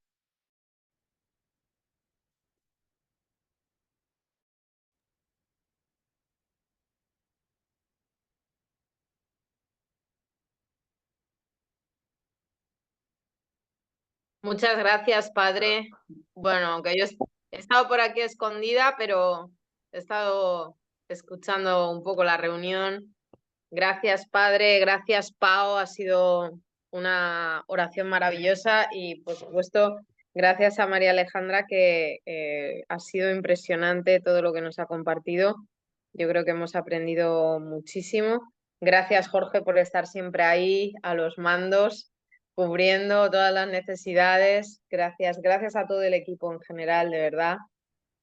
Muchas gracias, padre. Bueno, aunque yo he estado por aquí escondida, pero he estado escuchando un poco la reunión. Gracias, padre. Gracias, Pao. Ha sido una oración maravillosa y, por supuesto, gracias a María Alejandra, que ha sido impresionante todo lo que nos ha compartido. Yo creo que hemos aprendido muchísimo. Gracias, Jorge, por estar siempre ahí a los mandos, cubriendo todas las necesidades. Gracias, gracias a todo el equipo en general, de verdad.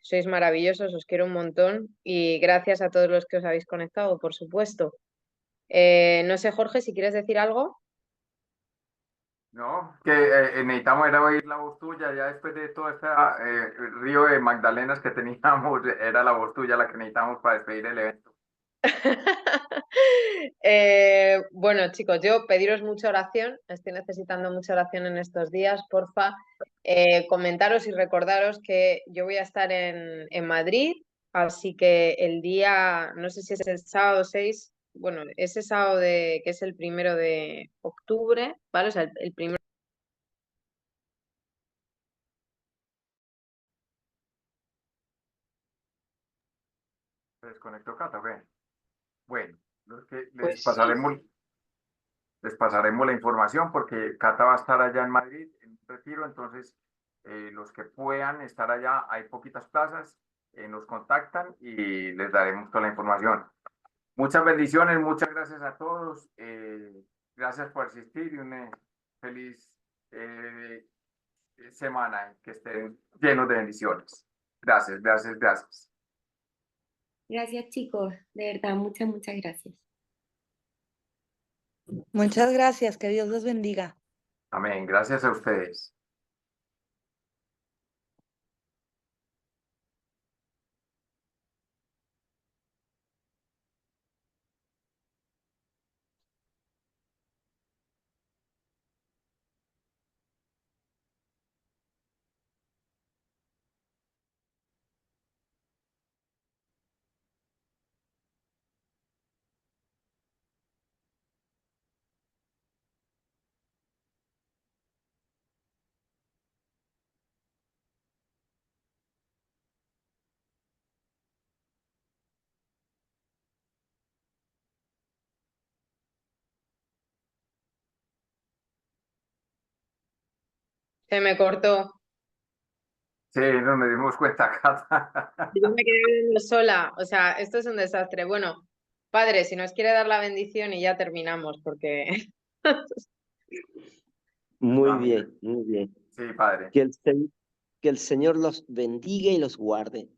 Sois maravillosos, os quiero un montón y gracias a todos los que os habéis conectado, por supuesto. No sé, Jorge, si quieres decir algo. No, que necesitamos era oír la voz tuya, ya después de todo este río de Magdalenas que teníamos, era la voz tuya la que necesitamos para despedir el evento. Bueno, chicos, yo pediros mucha oración, estoy necesitando mucha oración en estos días, porfa. Comentaros y recordaros que yo voy a estar en Madrid, así que el día, no sé si es el sábado 6, bueno, ese sábado que es el 1 de octubre, ¿vale? O sea, el primero. Se desconectó Cata, ¿ve? Bueno, Pues sí. les pasaremos la información porque Cata va a estar allá en Madrid en un retiro, entonces los que puedan estar allá, hay poquitas plazas, nos contactan y les daremos toda la información. Muchas bendiciones, muchas gracias a todos, gracias por asistir y una feliz semana, que estén llenos de bendiciones. Gracias, gracias, gracias. Gracias, chicos. De verdad, muchas, muchas gracias. Muchas gracias, que Dios los bendiga. Amén, gracias a ustedes. Se me cortó. Sí, no nos dimos cuenta, Cata. Yo me quedé viendo sola. O sea, esto es un desastre. Bueno, padre, si nos quiere dar la bendición y ya terminamos, porque Muy Amén. bien, muy bien. Sí, padre. Que el Señor los bendiga y los guarde,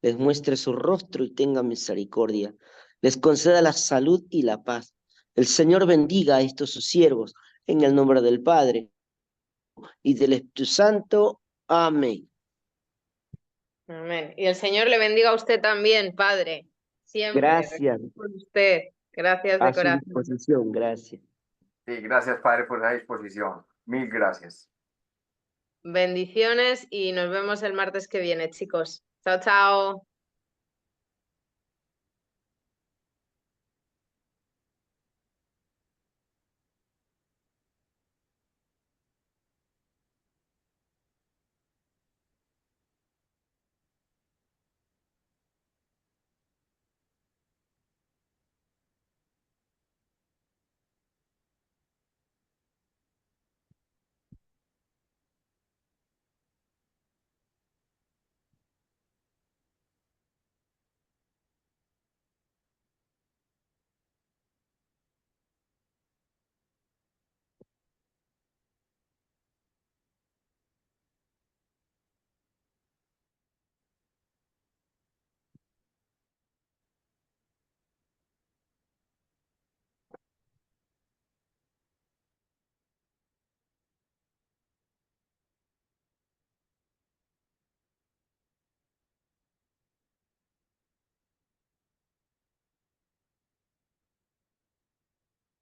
les muestre su rostro y tenga misericordia, les conceda la salud y la paz. El Señor bendiga a estos sus siervos, en el nombre del Padre y del Espíritu Santo. Amén. amén. Y el Señor le bendiga a usted también, padre. Siempre. Gracias. Por usted. Gracias de A su corazón. disposición, gracias. Sí, gracias, padre, por esa disposición. Mil gracias. Bendiciones y nos vemos el martes que viene, chicos. Chao, chao.